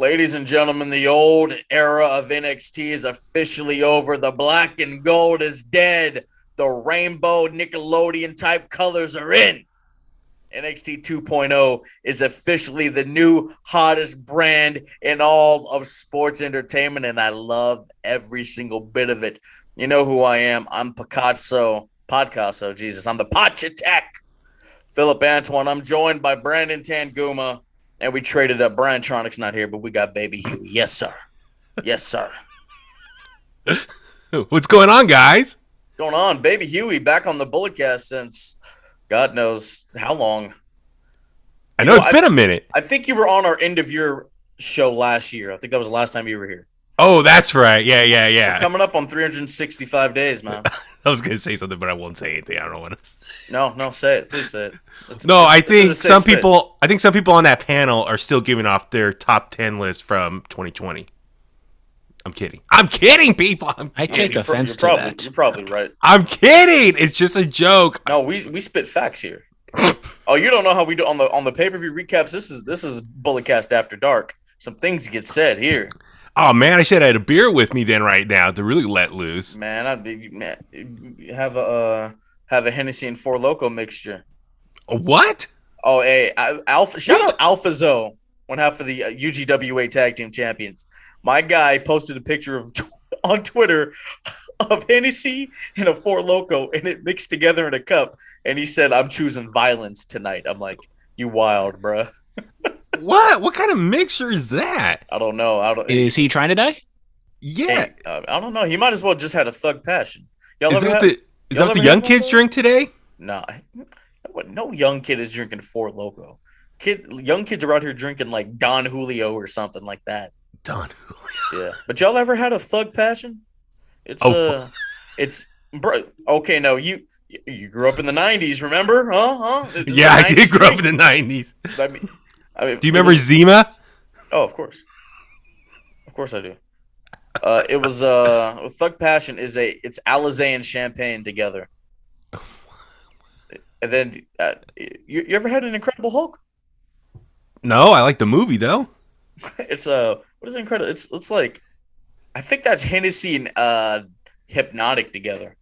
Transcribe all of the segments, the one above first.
Ladies and gentlemen, the old era of NXT is officially over. The black and gold is dead. The rainbow Nickelodeon type colors are in. NXT 2.0 is officially the new hottest brand in all of sports entertainment, and I love every single bit of it. You know who I am. I'm Picasso. Jesus. I'm the Pachatek. Phillip Antoine. I'm joined by Brandon Tanguma. And we traded up. Brian Tronic's not here, but we got Baby Huey. Yes, sir. Yes, sir. What's going on, guys? What's going on? Baby Huey back on the Bulletcast since God knows how long. I know it's been a minute. I think you were on our end of year show last year. I think that was the last time you were here. Oh, that's right. Yeah. We're coming up on 365 days, man. I was going to say something, but I won't say anything. I don't want to. No, say it. Please say it. I think some people on that panel are still giving off their top 10 list from 2020. I'm kidding, people. I take offense to that. You're probably right. I'm kidding. It's just a joke. No, we spit facts here. Oh, you don't know how we do on the pay-per-view recaps. This is Bulletcast After Dark. Some things get said here. Oh man, I should have had a beer with me then right now to really let loose. Man, have a Hennessy and Four Loko mixture. What? Oh, hey, shout out Alpha Zoe, one half of the UGWA Tag Team Champions. My guy posted a picture on Twitter of Hennessy and a Four Loko, and it mixed together in a cup. And he said, "I'm choosing violence tonight." I'm like, "You wild, bruh." What? What kind of mixture is that? I don't know. Is he trying to die? Yeah. Hey, I don't know. He might as well just had a thug passion. Is that what the young kids drink today? No, no young kid is drinking Four Loko. Young kids are out here drinking like Don Julio or something like that. Don Julio. Yeah, but y'all ever had a thug passion? It's bro. Okay, no, you grew up in the '90s, remember? Huh? Yeah, I did grow up in the '90s. I mean, do you remember Zima? Oh, of course I do. It was Thug Passion it's Alizé and champagne together. And then you ever had an Incredible Hulk? No, I like the movie though. It's what is Incredible? It's like I think that's Hennessy and Hypnotic together.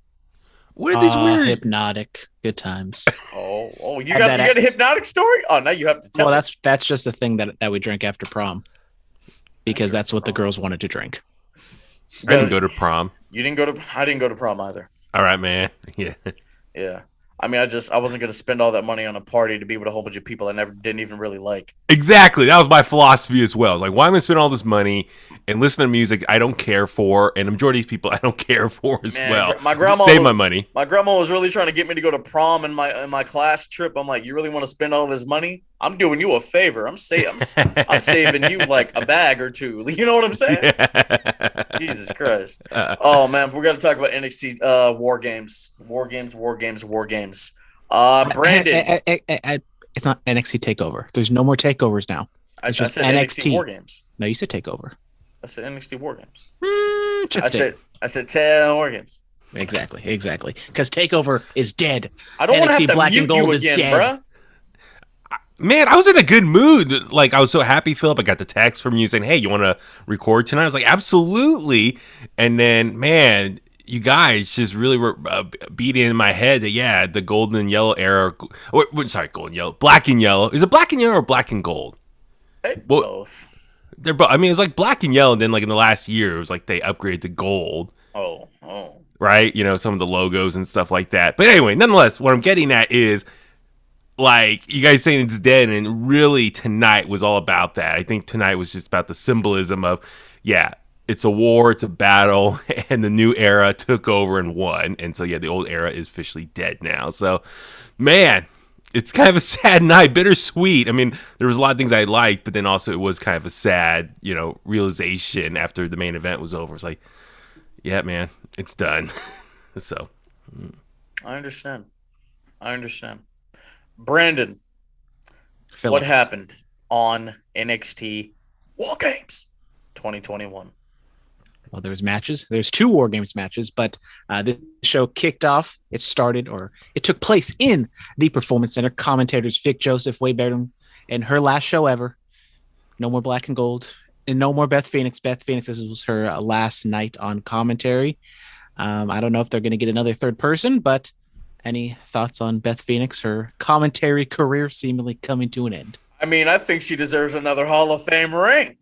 What are these weird Hypnotic? Good times. Oh, you got a Hypnotic story? Oh, now you have to tell. Well, that's just the thing that we drink after prom, because that's what the girls wanted to drink. I didn't go to prom. I didn't go to prom either. All right, man. Yeah. Yeah. I mean, I wasn't going to spend all that money on a party to be with a whole bunch of people I didn't even really like. Exactly. That was my philosophy as well. It's like, why am I going to spend all this money and listen to music I don't care for, and the majority of these people I don't care for as well. My grandma save my money. My grandma was really trying to get me to go to prom in my class trip. I'm like, you really want to spend all this money? I'm doing you a favor. I'm saving you like a bag or two. You know what I'm saying? Yeah. Jesus Christ. Oh man, we're gonna talk about NXT War Games. Brandon, it's not NXT Takeover. There's no more takeovers now. I said NXT War Games. No, you said Takeover. I said NXT War Games. I said 10 War Games. Exactly. Because Takeover is dead. I don't want to have to Black mute and Gold you is again, dead. bruh. Man, I was in a good mood. Like, I was so happy, Phillip. I got the text from you saying, hey, you want to record tonight? I was like, absolutely. And then, man, you guys just really were beating in my head that, yeah, the golden and yellow era. Golden yellow. Black and yellow. Is it black and yellow or black and gold? Both. They're both. I mean, it was like black and yellow. And then, like, in the last year, it was like they upgraded to gold. Oh. Right? You know, some of the logos and stuff like that. But anyway, nonetheless, what I'm getting at is, like, you guys saying it's dead, and really tonight was all about that. I think tonight was just about the symbolism of, yeah, it's a war, it's a battle, and the new era took over and won. And so, yeah, the old era is officially dead now. So, man, it's kind of a sad night, bittersweet. I mean, there was a lot of things I liked, but then also it was kind of a sad, realization after the main event was over. It's like, yeah, man, it's done. So. I understand. Brandon, Phillip. What happened on NXT War Games 2021? Well, there's matches. There's 2 War Games matches, but this show kicked off. It took place in the Performance Center. Commentators Vic Joseph, Wade Barron, and her last show ever. No more black and gold. and no more Beth Phoenix. Beth Phoenix, this was her last night on commentary. I don't know if they're going to get another third person, but any thoughts on Beth Phoenix, her commentary career seemingly coming to an end? I mean, I think she deserves another Hall of Fame ring.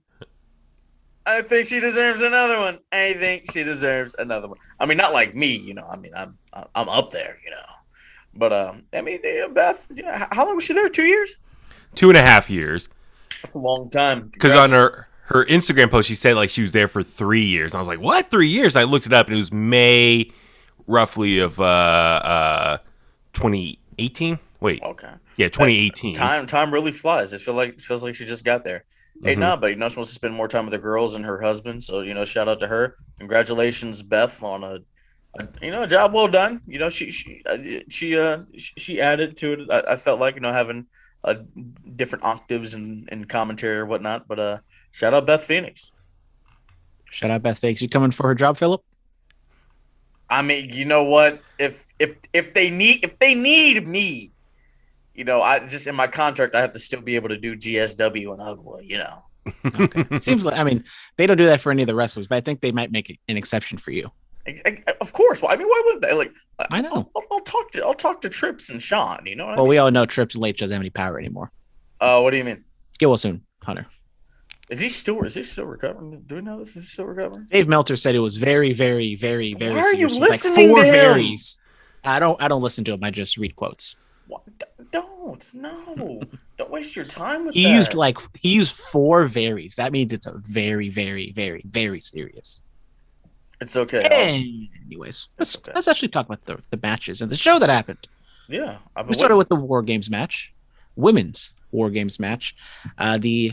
I think she deserves another one. I think she deserves another one. I mean, not like me, you know. I mean, I'm up there, you know. But I mean, Beth, how long was she there? 2 years? 2.5 years. That's a long time. Because on her Instagram post, she said like she was there for 3 years. And I was like, what? 3 years? I looked it up, and it was May, roughly of 2018. Wait. Okay. Yeah, 2018. Time really flies. Feels like she just got there. Hey, but she wants to spend more time with the girls and her husband. So shout out to her. Congratulations, Beth, on a job well done. She added to it. I felt like having different octaves and commentary or whatnot. But shout out Beth Phoenix. Shout out Beth Phoenix. You coming for her job, Phillip? I mean, you know what? If they need me. I just in my contract, I have to still be able to do GSW and Ugwa, Okay. It seems like, I mean, they don't do that for any of the wrestlers, but I think they might make an exception for you. Of course. Well, I mean, why would they? Like, I know. I'll talk to Trips and Sean. You know. We all know Trips late doesn't have any power anymore. What do you mean? Get well soon, Hunter. Is he still recovering? Do we know this? Is he still recovering? Dave Meltzer said it was very, very, very, very. Why are you listening like 4 to him? varies. I don't listen to him. I just read quotes. What? Don't waste your time with he that. He used 4 varies. That means it's a very, very, very, very serious. It's okay. Anyways, let's actually talk about the matches and the show that happened. Yeah, we started with the War Games match, women's War Games match. The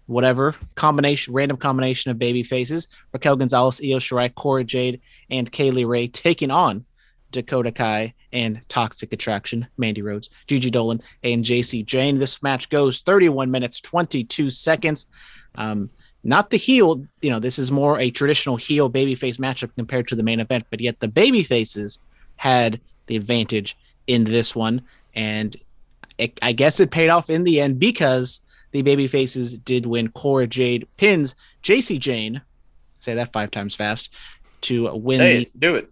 random combination of baby faces: Raquel Gonzalez, Io Shirai, Cora Jade, and Kaylee Ray taking on Dakota Kai and Toxic Attraction, Mandy Rhodes, Gigi Dolan, and JC Jane. This match goes 31 minutes, 22 seconds. Not the heel, this is more a traditional heel babyface matchup compared to the main event, but yet the babyfaces had the advantage in this one. And I guess it paid off in the end because the babyfaces did win. Cora Jade pins JC Jane, say that 5 times fast, to win. Do it.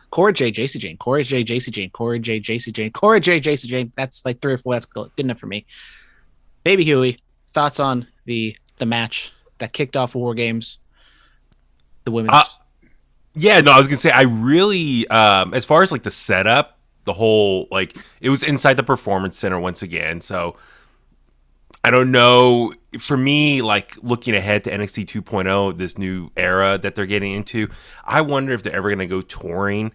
Cora J, JC Jane, Cora J, JC Jane, Cora J, JC Jane, Cora J, JC Jane. That's like 3 or 4. That's good enough for me. Baby Huey, thoughts on the match that kicked off War Games? The women's. Yeah, no, I was gonna say I really, as far as like the setup, the whole it was inside the Performance Center once again. So I don't know. For me, looking ahead to NXT 2.0, this new era that they're getting into, I wonder if they're ever going to go touring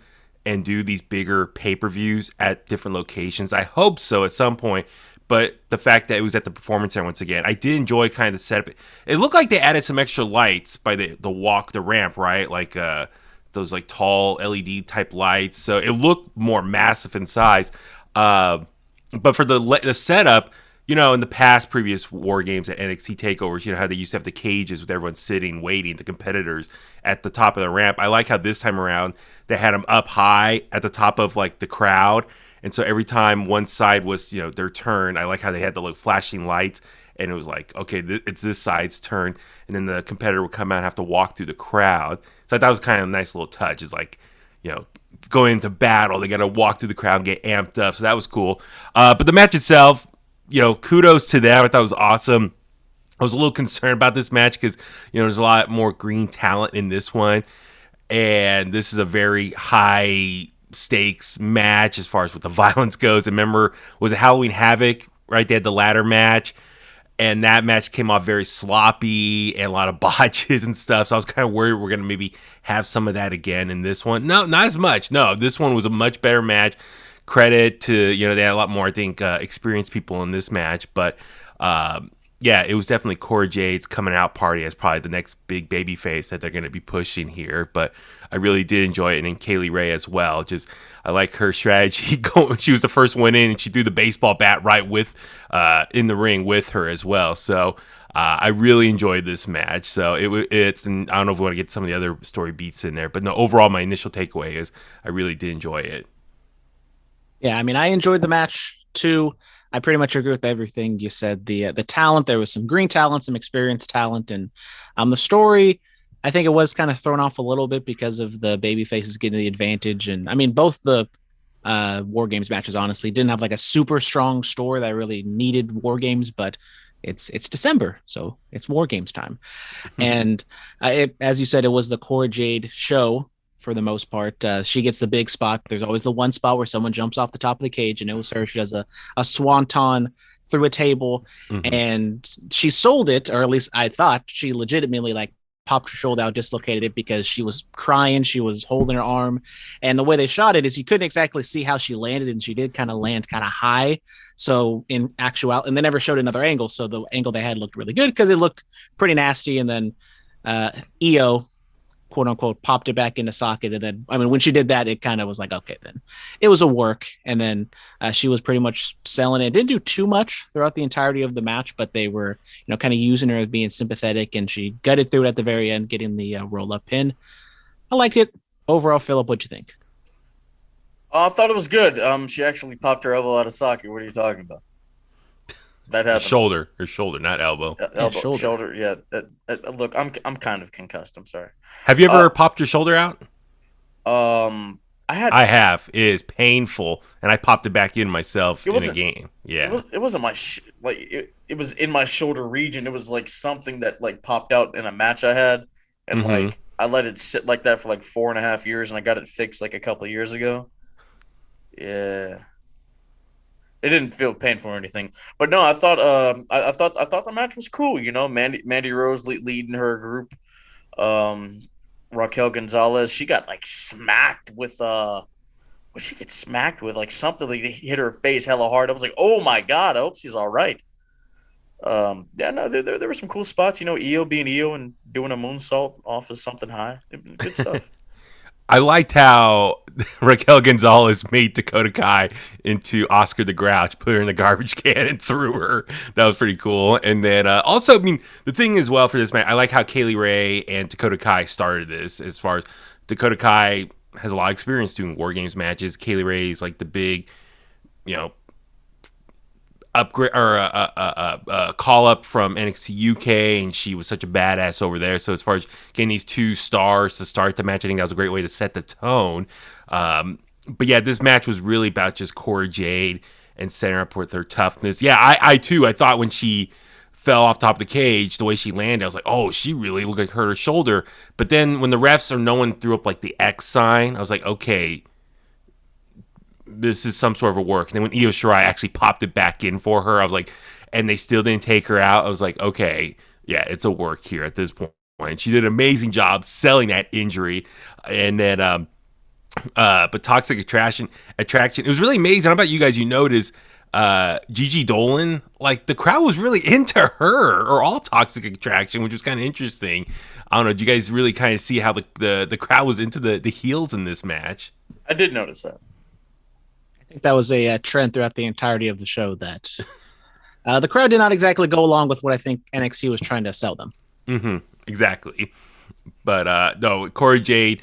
and do these bigger pay-per-views at different locations. I hope so at some point. But the fact that it was at the Performance Center once again, I did enjoy kind of the setup. It looked like they added some extra lights by the ramp, right? Those tall LED type lights. So it looked more massive in size. But for the setup, in the past previous War Games at NXT takeovers, how they used to have the cages with everyone sitting, waiting, the competitors at the top of the ramp. I like how this time around they had them up high at the top of the crowd. And so every time one side was, their turn, I like how they had the flashing lights, and it was okay, it's this side's turn, and then the competitor would come out and have to walk through the crowd. So I thought that was kind of a nice little touch. It's going into battle, they got to walk through the crowd and get amped up. So that was cool. But the match itself, kudos to them. I thought it was awesome. I was a little concerned about this match because, there's a lot more green talent in this one, and this is a very high stakes match as far as what the violence goes. And remember, was it Halloween Havoc, right? They had the ladder match, and that match came off very sloppy and a lot of botches and stuff. So I was kind of worried we're going to maybe have some of that again in this one. No, not as much. No, this one was a much better match. Credit to, they had a lot more, I think, experienced people in this match. But yeah, it was definitely Cora Jade's coming out party as probably the next big baby face that they're going to be pushing here. But I really did enjoy it. And Kaylee Ray as well. I like her strategy. She was the first one in, and she threw the baseball bat right with in the ring with her as well. So I really enjoyed this match. So it's, and I don't know if we want to get some of the other story beats in there. But no, overall, my initial takeaway is I really did enjoy it. Yeah, I mean, I enjoyed the match too. I pretty much agree with everything you said. The talent, there was some green talent, some experienced talent, and the story, I think it was kind of thrown off a little bit because of the baby faces getting the advantage. And I mean, both the War Games matches honestly didn't have like a super strong story that really needed War Games, but it's December, so it's War Games time. And as you said, it was the Cora Jade show for the most part. She gets the big spot. There's always the one spot where someone jumps off the top of the cage, and it was her. She does a swanton through a table, and she sold it, or at least I thought she legitimately like popped her shoulder out, dislocated it because she was crying. She was holding her arm. And the way they shot it is you couldn't exactly see how she landed, and she did kind of land kind of high. So in actuality, and they never showed another angle. So the angle they had looked really good because it looked pretty nasty. And then Io, quote unquote, popped it back into socket. And then, I mean, when she did that, it kind of was like, okay, then it was a work. And then she was pretty much selling it. Didn't do too much throughout the entirety of the match, but they were, kind of using her as being sympathetic, and she gutted through it at the very end, getting the roll up pin. I liked it. Overall, Phillip, what'd you think? I thought it was good. She actually popped her elbow out of socket. What are you talking about? That happened. Her shoulder, not elbow. Elbow, shoulder. Yeah. Look, I'm kind of concussed. I'm sorry. Have you ever popped your shoulder out? I have. It is painful, and I popped it back in myself in a game. Yeah. It wasn't my it was in my shoulder region. It was like something that like popped out in a match I had, and like I let it sit like that for like 4.5 years, and I got it fixed like a couple of years ago. Yeah. It didn't feel painful or anything, but no, I thought the match was cool. Mandy Rose leading her group. Raquel Gonzalez, she got like smacked with what she get smacked with, like something like hit her face hella hard. I was like, oh my god, I hope she's all right. Yeah, no, there were some cool spots. Io being Io and doing a moonsault off of something high. Good stuff. I liked how Raquel Gonzalez made Dakota Kai into Oscar the Grouch, put her in the garbage can and threw her. That was pretty cool. And then also, I mean, the thing as well for this match, I like how Kaylee Ray and Dakota Kai started this. As far as Dakota Kai has a lot of experience doing War Games matches. Kaylee Ray is like the big, upgrade or a call up from NXT UK, and she was such a badass over there. So as far as getting these two stars to start the match, I think that was a great way to set the tone. But yeah, this match was really about just Cora Jade and setting her up with her toughness. Yeah, I too, I thought when she fell off top of the cage, the way she landed, I was like, oh, she really looked like hurt her shoulder. But then when the refs or no one threw up like the X sign, I was like, okay, this is some sort of a work. And then when Io Shirai actually popped it back in for her, I was like, and they still didn't take her out. I was like, okay, yeah, it's a work here at this point. She did an amazing job selling that injury. And then, but Toxic Attraction, it was really amazing. How about you guys? You noticed Gigi Dolan, like the crowd was really into her or all Toxic Attraction, which was kind of interesting. I don't know. Did you guys really kind of see how the crowd was into the heels in this match? I did notice that. I think that was a trend throughout the entirety of the show that the crowd did not exactly go along with what I think NXT was trying to sell them. Exactly. But no, Cora Jade,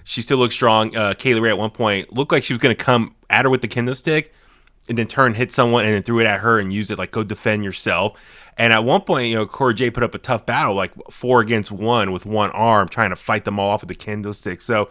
she still looks strong. Kaylee Ray at one point looked like she was going to come at her with the kendo stick and then hit someone and then threw it at her and use it like, go defend yourself. And at one point, Cora Jade put up a tough battle, like 4 against 1 with one arm, trying to fight them all off with the kendo stick. So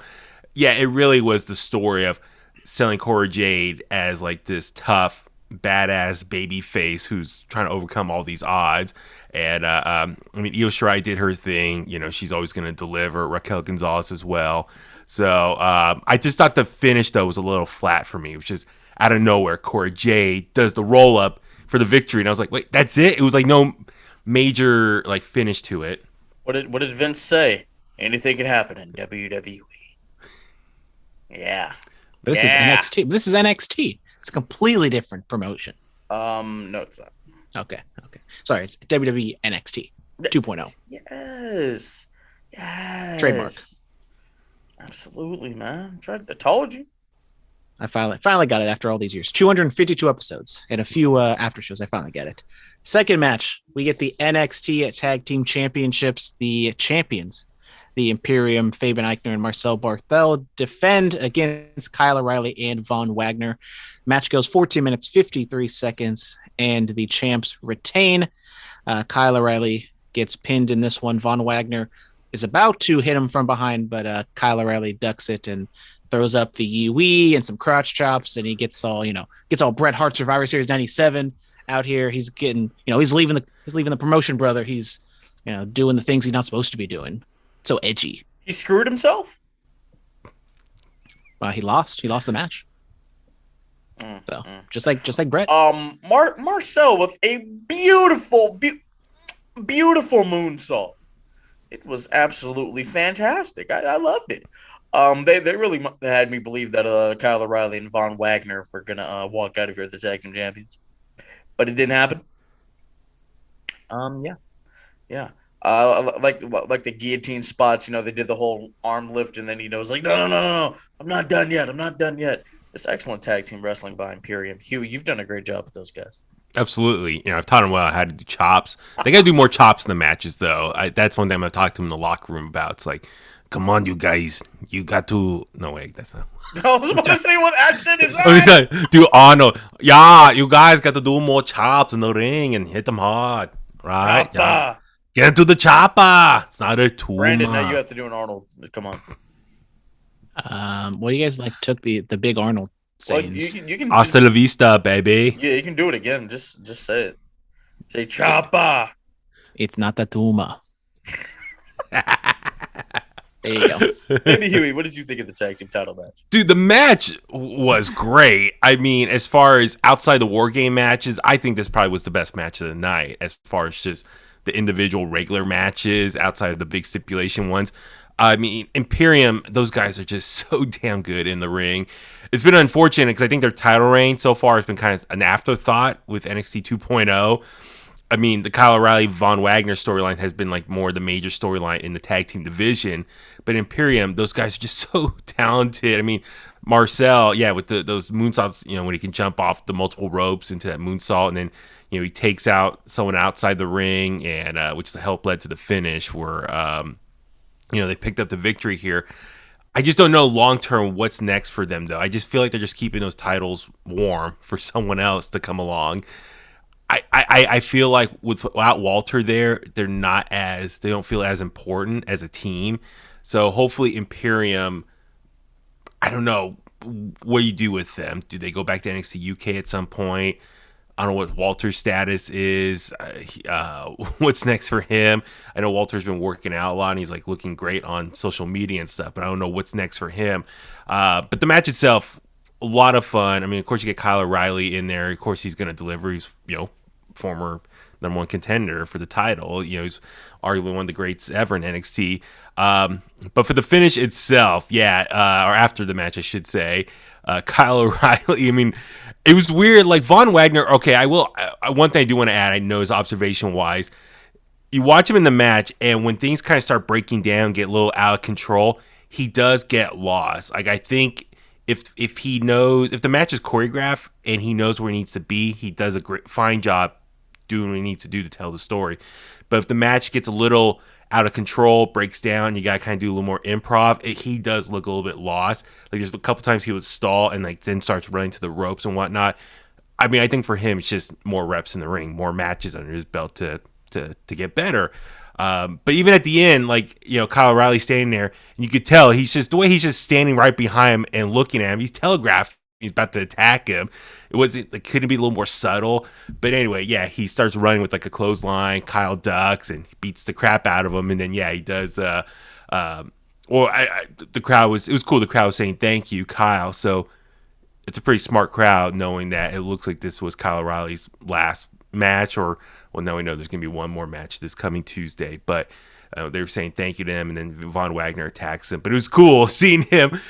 yeah, it really was the story of selling Cora Jade as like this tough, badass baby face who's trying to overcome all these odds. And I mean, Io Shirai did her thing. She's always going to deliver. Raquel Gonzalez as well. So I just thought the finish though was a little flat for me, which is out of nowhere. Cora Jade does the roll up for the victory, and I was like, wait, that's it? It was like no major like finish to it. What did Vince say? Anything can happen in WWE. Yeah. This is NXT. This is NXT. It's a completely different promotion. No, it's not. Okay. Sorry, it's WWE NXT 2.0. Yes. Trademark. Absolutely, man. I told you. I finally got it after all these years. 252 episodes and a few after shows. I finally get it. Second match, we get the NXT Tag Team Championships. The champions, the Imperium, Fabian Eichner, and Marcel Barthel defend against Kyle O'Reilly and Von Wagner. Match goes 14 minutes, 53 seconds, and the champs retain. Kyle O'Reilly gets pinned in this one. Von Wagner is about to hit him from behind, but Kyle O'Reilly ducks it and throws up the Yui and some crotch chops, and he gets all Bret Hart Survivor Series 97 out here. He's getting, he's leaving the promotion, brother. He's, doing the things he's not supposed to be doing. So edgy. He screwed himself. He lost the match. Just like Bret. Marcel with a beautiful moonsault. It was absolutely fantastic. I loved it. They really had me believe that Kyle O'Reilly and Von Wagner were gonna walk out of here as the tag team champions, but it didn't happen. Yeah. Like the guillotine spots. They did the whole arm lift, and then was like, no, I'm not done yet. It's excellent tag team wrestling by Imperium. Huey, you've done a great job with those guys. Absolutely. I've taught them well how to do chops. They got to do more chops in the matches, though. That's one thing I'm going to talk to them in the locker room about. It's like, come on, you guys. You got to... No, wait, that's not... I was about to say, what accent is that? Do Arnold. Yeah, you guys got to do more chops in the ring and hit them hard. Right? Yeah. Get into the chopper. It's not a tool. Brandon, now you have to do an Arnold. Come on. Well, you guys took the big Arnold sayings. Well, you can hasta la vista, baby. Yeah, you can do it again. Just say it. Say chopper. It's not the Tuma. There you go. Baby Huey, what did you think of the tag team title match? Dude, the match was great. I mean, as far as outside the War Game matches, I think this probably was the best match of the night. As far as just the individual regular matches outside of the big stipulation ones. I mean, Imperium, those guys are just so damn good in the ring. It's been unfortunate because I think their title reign so far has been kind of an afterthought with NXT 2.0. I mean, the Kyle O'Reilly, Von Wagner storyline has been like more the major storyline in the tag team division. But Imperium, those guys are just so talented. I mean, Marcel, yeah, with those moonsaults, when he can jump off the multiple ropes into that moonsault, and then he takes out someone outside the ring, and which the help led to the finish where they picked up the victory here. I just don't know long term what's next for them, though. I just feel like they're just keeping those titles warm for someone else to come along. I feel like without Walter there, they don't feel as important as a team. So hopefully Imperium, I don't know what you do with them. Do they go back to NXT UK at some point? I don't know what Walter's status is. What's next for him? I know Walter's been working out a lot, and he's like looking great on social media and stuff. But I don't know what's next for him. But the match itself, a lot of fun. I mean, of course, you get Kyle O'Reilly in there. Of course, he's going to deliver. He's former number one contender for the title. He's arguably one of the greats ever in NXT. But for the finish itself, or after the match, I should say, Kyle O'Reilly. I mean, it was weird. Like Von Wagner. Okay, I will. One thing I do want to add, I know is observation wise, you watch him in the match, and when things kind of start breaking down, get a little out of control, he does get lost. Like I think if the match is choreographed and he knows where he needs to be, he does a fine job doing what he needs to do to tell the story. But if the match gets a little out of control, breaks down, you gotta kind of do a little more improv, he does look a little bit lost. Like there's a couple times he would stall and then starts running to the ropes and whatnot. I mean, I think for him it's just more reps in the ring, more matches under his belt to get better. But even at the end, Kyle O'Reilly standing there, and you could tell he's just standing right behind him and looking at him. He's telegraphed he's about to attack him. Couldn't be a little more subtle. But anyway, he starts running with like a clothesline. Kyle ducks and beats the crap out of him, and then he does. The crowd it was cool. The crowd was saying thank you, Kyle. So it's a pretty smart crowd, knowing that it looks like this was Kyle O'Reilly's last match, now we know there's going to be one more match this coming Tuesday, but they were saying thank you to him, and then Von Wagner attacks him. But it was cool seeing him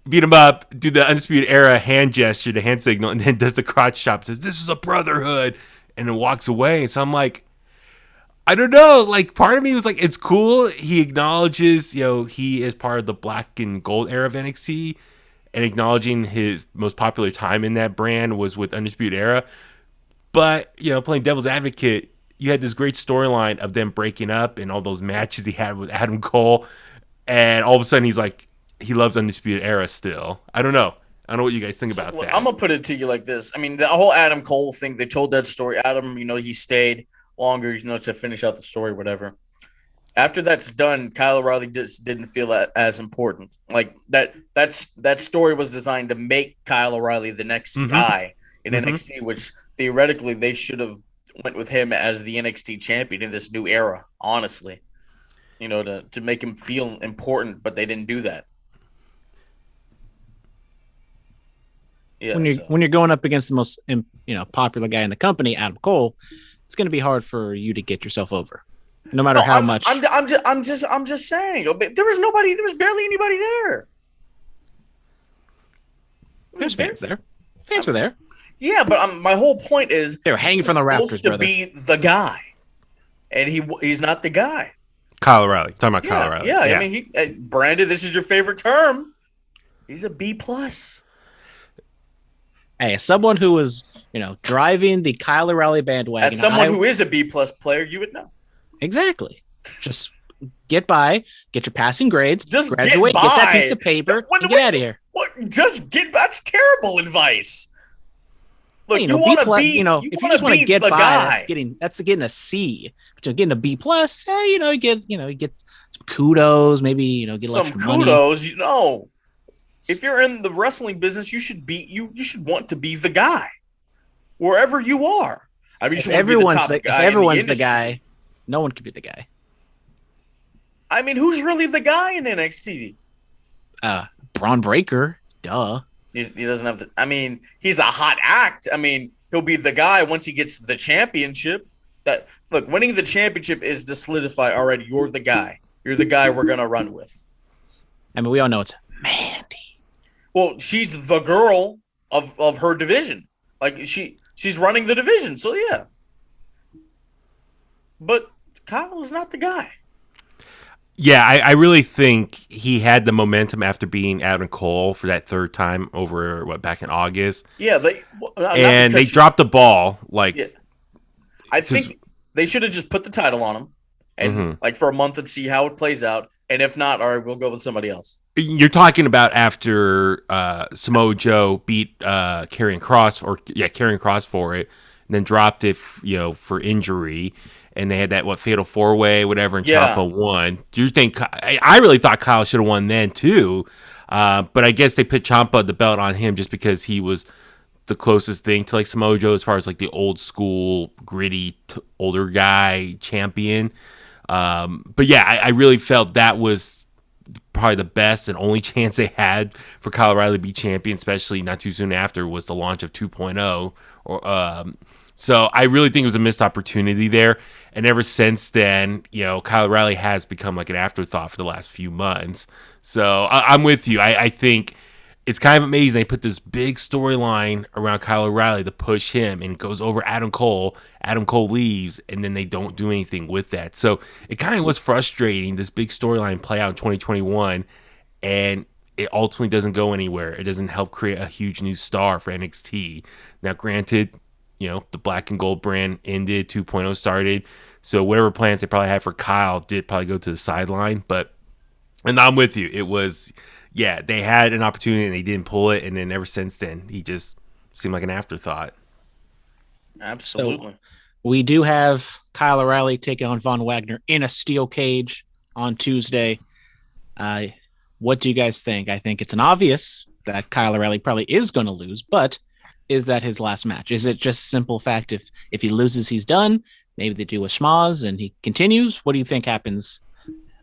beat him up, do the Undisputed Era hand gesture, the hand signal, and then does the crotch chop, says, "This is a brotherhood," and then walks away. So I'm like, I don't know, part of me was like, it's cool. He acknowledges, he is part of the black and gold era of NXT, and acknowledging his most popular time in that brand was with Undisputed Era. But, playing devil's advocate, you had this great storyline of them breaking up and all those matches he had with Adam Cole. and all of a sudden he's like, he loves Undisputed Era still. I don't know. I don't know what you guys think about that. I'm gonna put it to you like this. I mean, the whole Adam Cole thing. They told that story. Adam, he stayed longer, to finish out the story, whatever. After that's done, Kyle O'Reilly just didn't feel as important. Like that story was designed to make Kyle O'Reilly the next guy in NXT, which theoretically they should have went with him as the NXT champion in this new era. Honestly, to make him feel important, but they didn't do that. Yeah, when you're going up against the most popular guy in the company, Adam Cole, it's going to be hard for you to get yourself over. No matter how much. I'm just saying. There was nobody. There was barely anybody there. There's fans there. Fans were there. Yeah, but my whole point is they were hanging from the rafters. Supposed to be the guy, and he's not the guy. Kyle O'Reilly. Talking about Kyle O'Reilly. Yeah. I mean, Brandon, this is your favorite term. He's a B+. Hey, as someone who was, driving the Kyle O'Reilly bandwagon, as someone who is a B+ player, you would know. Exactly. Just get by, get your passing grades, just graduate, get that piece of paper, and get out of here. What? That's terrible advice. Look, you want to be, if you just want to get by, that's getting a C. But getting a B+, hey, you get some kudos, maybe get some kudos. Money. If you're in the wrestling business, you should want to be the guy wherever you are. I mean, if everyone's the guy, no one could be the guy. I mean, who's really the guy in NXT? Braun Breaker, duh. He doesn't have he's a hot act. I mean, he'll be the guy once he gets the championship. Winning the championship is to solidify already. You're the guy. You're the guy we're gonna run with. I mean, we all know it's Mandy. Well, she's the girl of her division. Like she's running the division. So yeah. But Kyle is not the guy. Yeah, I really think he had the momentum after beating Adam Cole for that third time over back in August. Yeah, they dropped the ball. I think they should have just put the title on him and for a month and see how it plays out. And if not, all right, we'll go with somebody else. You're talking about after Samoa Joe beat Karrion Kross for it, and then dropped it, for injury. And they had that fatal 4-way, whatever, and Ciampa won. Do you think? I really thought Kyle should have won then too, but I guess they put Ciampa the belt on him just because he was the closest thing to Samoa Joe as far as the old school gritty older guy champion. But yeah, I really felt that was probably the best and only chance they had for Kyle O'Reilly to be champion, especially not too soon after was the launch of 2.0 So I really think it was a missed opportunity there. And ever since then, Kyle O'Reilly has become an afterthought for the last few months. So I'm with you. I think it's kind of amazing they put this big storyline around Kyle O'Reilly to push him, and it goes over Adam Cole. Adam Cole leaves, and then they don't do anything with that. So it kind of was frustrating, this big storyline play out in 2021, and it ultimately doesn't go anywhere. It doesn't help create a huge new star for NXT. Now, granted, the black and gold brand ended, 2.0 started. So whatever plans they probably had for Kyle did probably go to the sideline. And I'm with you. It was, they had an opportunity and they didn't pull it. And then ever since then, he just seemed like an afterthought. Absolutely. So we do have Kyle O'Reilly taking on Von Wagner in a steel cage on Tuesday. What do you guys think? I think it's an obvious that Kyle O'Reilly probably is going to lose, but is that his last match? Is it just simple fact if he loses, he's done? Maybe they do a schmoz and he continues. What do you think happens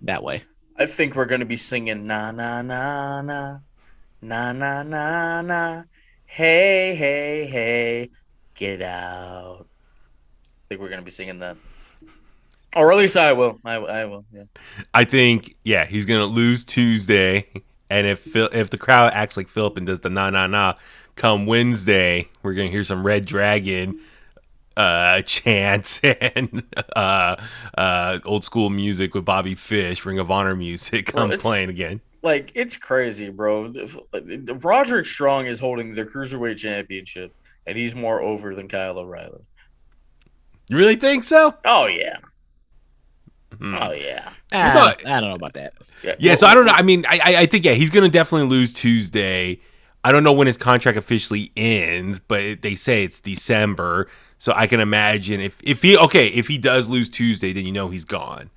that way? I think we're going to be singing na na na na na na na na. Hey hey hey, get out. I think we're going to be singing that. Or at least I will. I will. Yeah. I think he's going to lose Tuesday, and if the crowd acts like Phillip and does the na na na. Come Wednesday, we're going to hear some Red Dragon chants and old school music with Bobby Fish, Ring of Honor music playing again. It's crazy, bro. Roderick Strong is holding the Cruiserweight Championship, and he's more over than Kyle O'Reilly. You really think so? Oh, yeah. Oh yeah. I don't know about that. Yeah, so I don't know. I mean, I think he's going to definitely lose Tuesday. I don't know when his contract officially ends, but they say it's December. So I can imagine if he does lose Tuesday, then he's gone.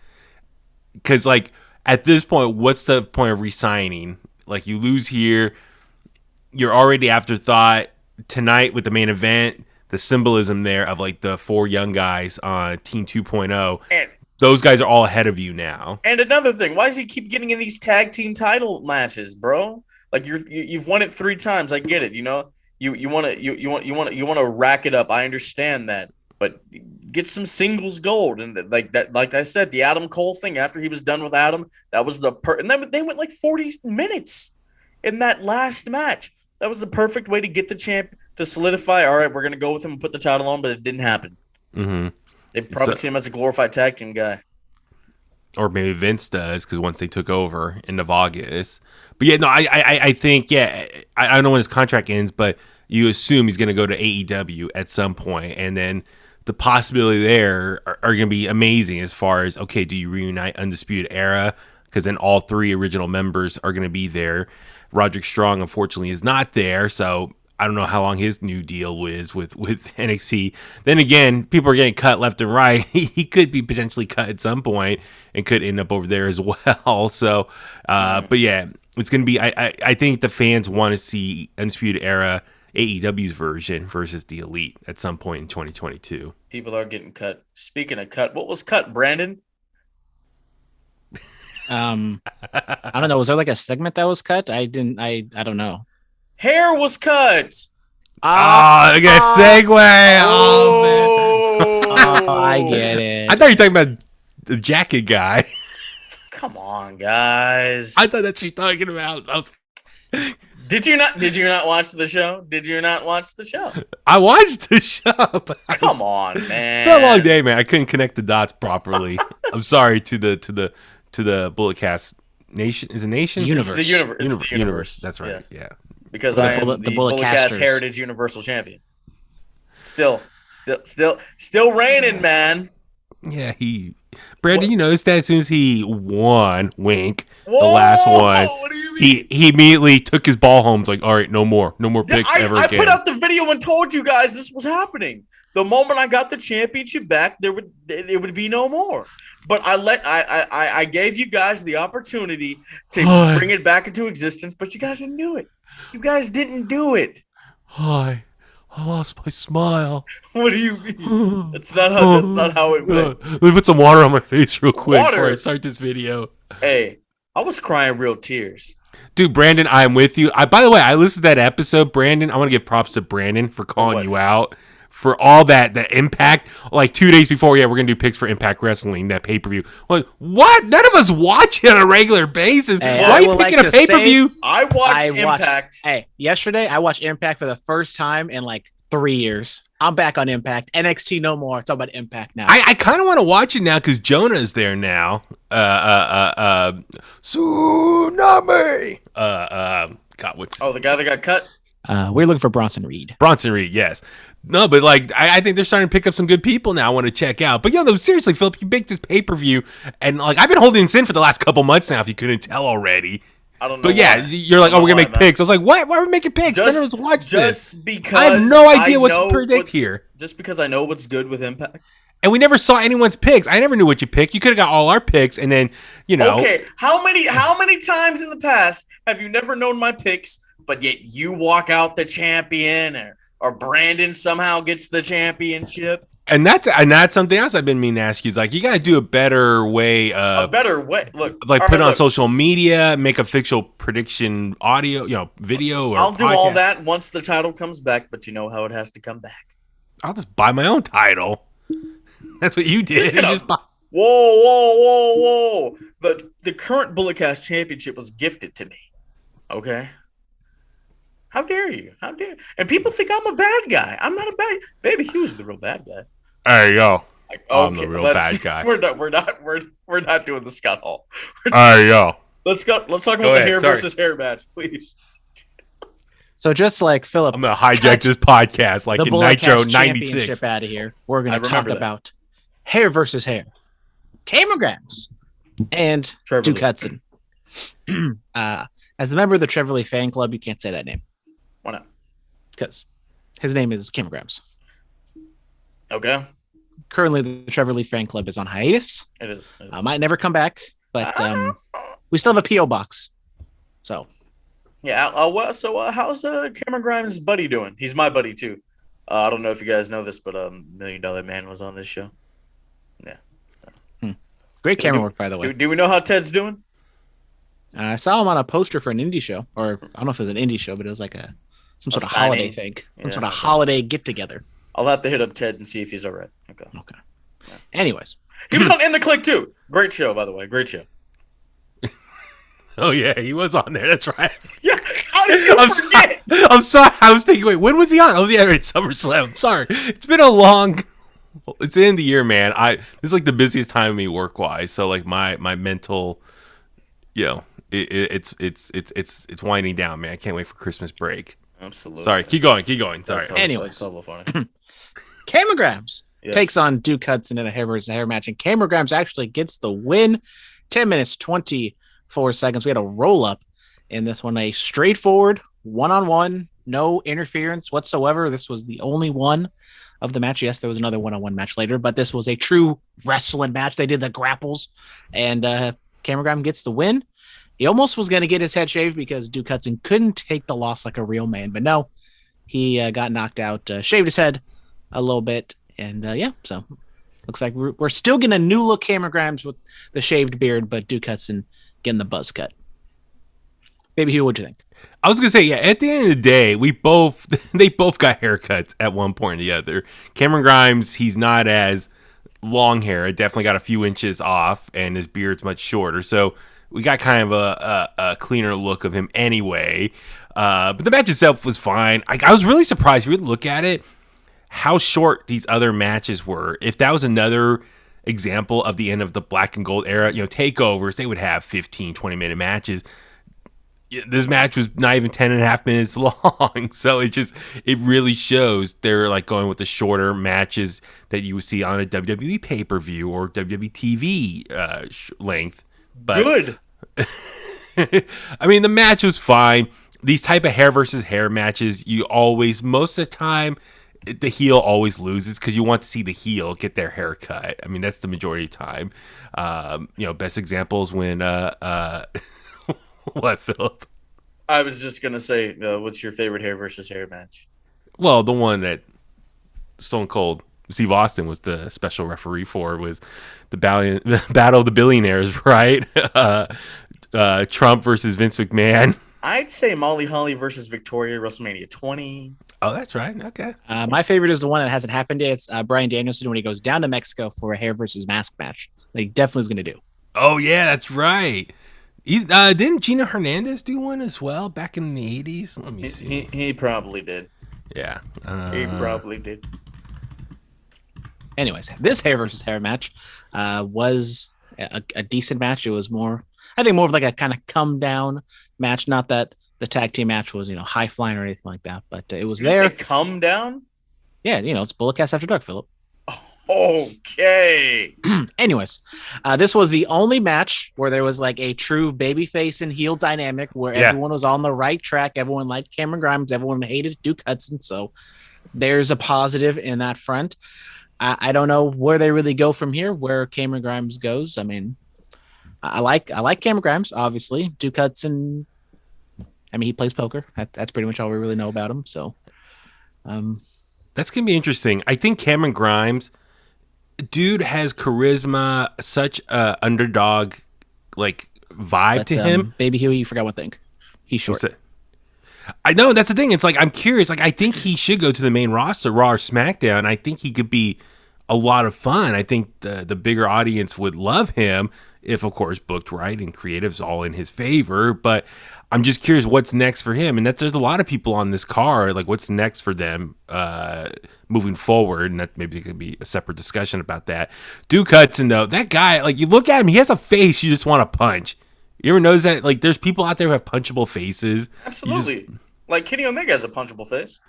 Because like at this point, what's the point of re-signing? Like you lose here, you're already afterthought. Tonight with the main event, the symbolism there of like the 4 young guys on Team 2.0. And those guys are all ahead of you now. And another thing, why does he keep getting in these tag team title matches, bro? Like you've won it 3 times. I get it. You want to rack it up. I understand that, but get some singles gold and like that. Like I said, the Adam Cole thing after he was done with Adam, that was and then they went like 40 minutes in that last match. That was the perfect way to get the champ to solidify. All right, we're gonna go with him and put the title on, but it didn't happen. Mm-hmm. They probably see him as a glorified tag team guy. Or maybe Vince does, because once they took over end of August. But yeah, no, I think, I don't know when his contract ends, but you assume he's going to go to AEW at some point, and then the possibility there are going to be amazing as far as, okay, do you reunite Undisputed Era? Because then all 3 original members are going to be there. Roderick Strong, unfortunately, is not there, so I don't know how long his new deal is with NXT. Then again, people are getting cut left and right. He could be potentially cut at some point and could end up over there as well. So, but yeah, it's going to be, I think the fans want to see Undisputed Era AEW's version versus the Elite at some point in 2022. People are getting cut. Speaking of cut, what was cut, Brandon? I don't know. Was there like a segment that was cut? I don't know. Hair was cut. Look at that segue. Man. I get it. I thought you were talking about the jacket guy. Come on, guys. I thought that's what you're talking about. Did you not watch the show? Did you not watch the show? I watched the show. Come on, man. It's been a long day, man. I couldn't connect the dots properly. I'm sorry to the Bulletcast Nation. Is it Nation? Universe. It's the universe. That's right. Yes. Yeah. Because I am the Bulletcast Heritage Universal Champion. Still reigning, man. Yeah, Brandon, you noticed that as soon as he won, wink, the last one, what do you mean? he immediately took his ball home. It's like, all right, no more picks ever again. I put out the video and told you guys this was happening. The moment I got the championship back, there would be no more. But I gave you guys the opportunity to bring it back into existence, but you guys didn't do it. You guys didn't do it. Hi. I lost my smile. What do you mean? That's not how it went. Let me put some water on my face real quick before I start this video. Hey, I was crying real tears. Dude, Brandon, I'm with you. By the way, I listened to that episode, Brandon. I want to give props to Brandon for calling you out. For all that Impact, like 2 days before, we're going to do picks for Impact Wrestling, that pay-per-view. Like, what? None of us watch it on a regular basis. Hey, why are you picking a pay-per-view? I watched Impact. Yesterday, I watched Impact for the first time in like 3 years. I'm back on Impact. NXT no more. It's all about Impact now. I kind of want to watch it now because Jonah is there now. Tsunami. God, what's the guy that got cut? We're looking for Bronson Reed. Bronson Reed, yes. No, but like I think they're starting to pick up some good people now I want to check out. But no, seriously, Phillip, you make this pay-per-view, and like I've been holding this in for the last couple months now, if you couldn't tell already. I don't know. But yeah, you're like, we're gonna make picks. I was like, what? Why are we making picks? None of us watch this. Because I have no idea what to predict here. Just because I know what's good with Impact. And we never saw anyone's picks. I never knew what you picked. You could have got all our picks, and then Okay, how many times in the past have you never known my picks, but yet you walk out the champion, or Brandon somehow gets the championship? And that's something else I've been meaning to ask you. Is like, you got to do a better way. Look, like put it on social media, make official prediction audio, video. Or I'll do all that once the title comes back, but you know how it has to come back. I'll just buy my own title. That's what you did. Whoa! The current Bulletcast championship was gifted to me. Okay. How dare you? And people think I'm a bad guy. I'm not a bad. Baby Huey's the real bad guy. There you go. I'm the Okay, real bad guy. We're not doing the Scott Hall. There you go. Let's go. Let's talk about the hair versus hair match, please. So just like Phillip, I'm gonna hijack this podcast like the in Nitro Bulletcast '96. championship out of here. We're gonna talk that. about hair versus hair. Cameron Grimes and Trevor Duke Lee. Hudson. As a member of the Trevor Lee fan club, you can't say that name. Why not? Because his name is Cameron Grimes. Okay. Currently, the Trevor Lee fan club is on hiatus. It is. Might never come back, but we still have a P.O. box. So. Yeah. How's Cameron Grimes' buddy doing? He's my buddy, too. I don't know if you guys know this, but $1 Million Man was on this show. Yeah. Great camera work, by the way. Do we know how Ted's doing? I saw him on a poster for an indie show, or I don't know if it was an indie show, but it was like some sort of holiday thing, sort of holiday get together. I'll have to hit up Ted and see if he's all right. Okay. Yeah. Anyways, he was on In the Click too. Great show, by the way. Great show. Oh yeah, he was on there. That's right. Yeah. How did you forget? I'm sorry. I was thinking, wait, when was he on? Oh yeah, at SummerSlam. I'm sorry. It's been a long. It's the end of the year, man. This is like the busiest time of me work wise. So like my mental, it's winding down, man. I can't wait for Christmas break. Absolutely. Sorry, keep going. Sorry. Anyways, Cameron Grimes takes on Duke Hudson in a hair versus hair match, and Cameron Grimes actually gets the win. 10 minutes 24 seconds. We had a roll up in this one, a straightforward one-on-one, no interference whatsoever. This was the only one of the match. Yes, there was another one-on-one match later, but this was a true wrestling match. They did the grapples, and Cameron Grimes gets the win. He almost was going to get his head shaved because Duke Hudson couldn't take the loss like a real man, but no, he got knocked out, shaved his head a little bit, and so looks like we're still getting a new look Cameron Grimes with the shaved beard, but Duke Hudson getting the buzz cut. Baby Huey, what'd you think? I was gonna say, at the end of the day, they both got haircuts at one point or the other. Cameron Grimes, he's not as long hair. It definitely got a few inches off, and his beard's much shorter. So we got kind of a cleaner look of him anyway. But the match itself was fine. I was really surprised. If you look at it, how short these other matches were. If that was another example of the end of the black and gold era, takeovers, they would have 15, 20-minute matches. This match was not even 10.5 minutes long. So it really shows they're like going with the shorter matches that you would see on a WWE pay-per-view or WWE TV length. But, good. I mean, the match was fine. These type of hair versus hair matches, most of the time, the heel always loses because you want to see the heel get their hair cut. I mean, that's the majority of the time. Best example is when what, Phillip? I was just gonna say, what's your favorite hair versus hair match? Well, the one that Stone Cold Steve Austin was the special referee for was the Battle of the Billionaires, right? Trump versus Vince McMahon. I'd say Molly Holly versus Victoria, WrestleMania 20. Oh, that's right. Okay. My favorite is the one that hasn't happened yet. It's Bryan Danielson when he goes down to Mexico for a hair versus mask match. He definitely is going to do. Oh, yeah, that's right. Didn't Gina Hernandez do one as well back in the 80s? Let me see. He probably did. Yeah. He probably did. Anyways, this hair versus hair match was a decent match. It was more of like a kind of come down match. Not that the tag team match was, high flying or anything like that, but it was there. Come down? Yeah, it's Bulletcast After Dark, Phillip. Okay. Anyways, this was the only match where there was like a true babyface and heel dynamic where everyone was on the right track. Everyone liked Cameron Grimes. Everyone hated Duke Hudson. So there's a positive in that front. I don't know where they really go from here, where Cameron Grimes goes. I mean, I like Cameron Grimes, obviously. Duke Hudson, I mean, he plays poker. That's pretty much all we really know about him. So that's going to be interesting. I think Cameron Grimes, dude, has charisma, such a underdog like vibe to him. Baby Huey, you forgot one thing. He's short. I know, that's the thing. It's like, I'm curious. Like, I think he should go to the main roster, Raw or SmackDown. I think he could be a lot of fun. I think the bigger audience would love him if, of course, booked right and creative's all in his favor. But I'm just curious what's next for him. And there's a lot of people on this card. Like, what's next for them moving forward? And that maybe it could be a separate discussion about that. Duke Hudson, though, that guy, like, you look at him, he has a face you just want to punch. You ever notice that? Like, there's people out there who have punchable faces. Absolutely. Like, Kenny Omega has a punchable face.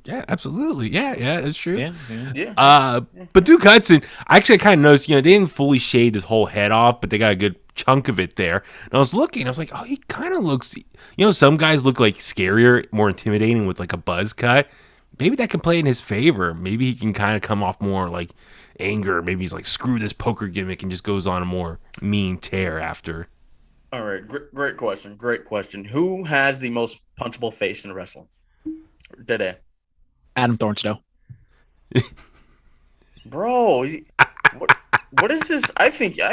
Yeah, absolutely. Yeah, that's true. Yeah. Yeah. But Duke Hudson, I kind of noticed, they didn't fully shave his whole head off, but they got a good chunk of it there. And I was looking, I was like, oh, he kind of looks, some guys look like scarier, more intimidating with like a buzz cut. Maybe that can play in his favor. Maybe he can kind of come off more like anger. Maybe he's like, screw this poker gimmick and just goes on a more mean tear after. All right. Great question. Great question. Who has the most punchable face in wrestling today? Adam Thornstowe. Bro, what is this? I think you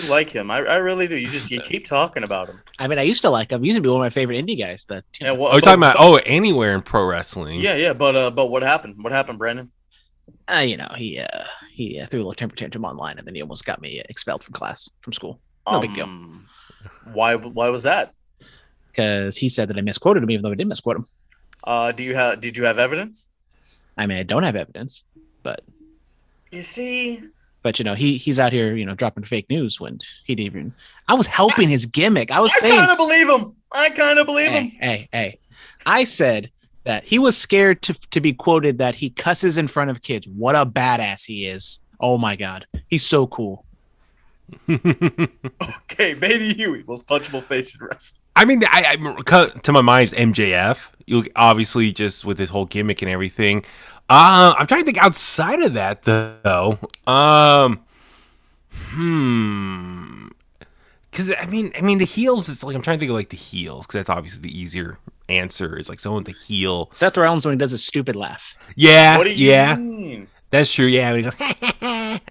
like him. I really do. You keep talking about him. I mean, I used to like him. He used to be one of my favorite indie guys, but Yeah, You're talking about anywhere in pro wrestling. Yeah, but what happened? What happened, Brandon? he threw a little temper tantrum online, and then he almost got me expelled from school. No big deal. Why was that? Because he said that I misquoted him, even though I didn't misquote him. Did you have evidence? I mean, I don't have evidence, but You see, but he's out here, dropping fake news when he didn't even. I was helping his gimmick. I kind of believe him. I kind of believe him. Hey. I said that he was scared to be quoted that he cusses in front of kids. What a badass he is. Oh my God. He's so cool. Okay, Baby Huey, most punchable face in wrestling. I mean, I to my mind is MJF. You look, obviously, just with his whole gimmick and everything. I'm trying to think outside of that though. Because I mean, the heels. It's like I'm trying to think of like the heels because that's obviously the easier answer. Is like someone with the heel. Seth Rollins when he does a stupid laugh. Yeah. What do you mean? That's true. Yeah. When he goes,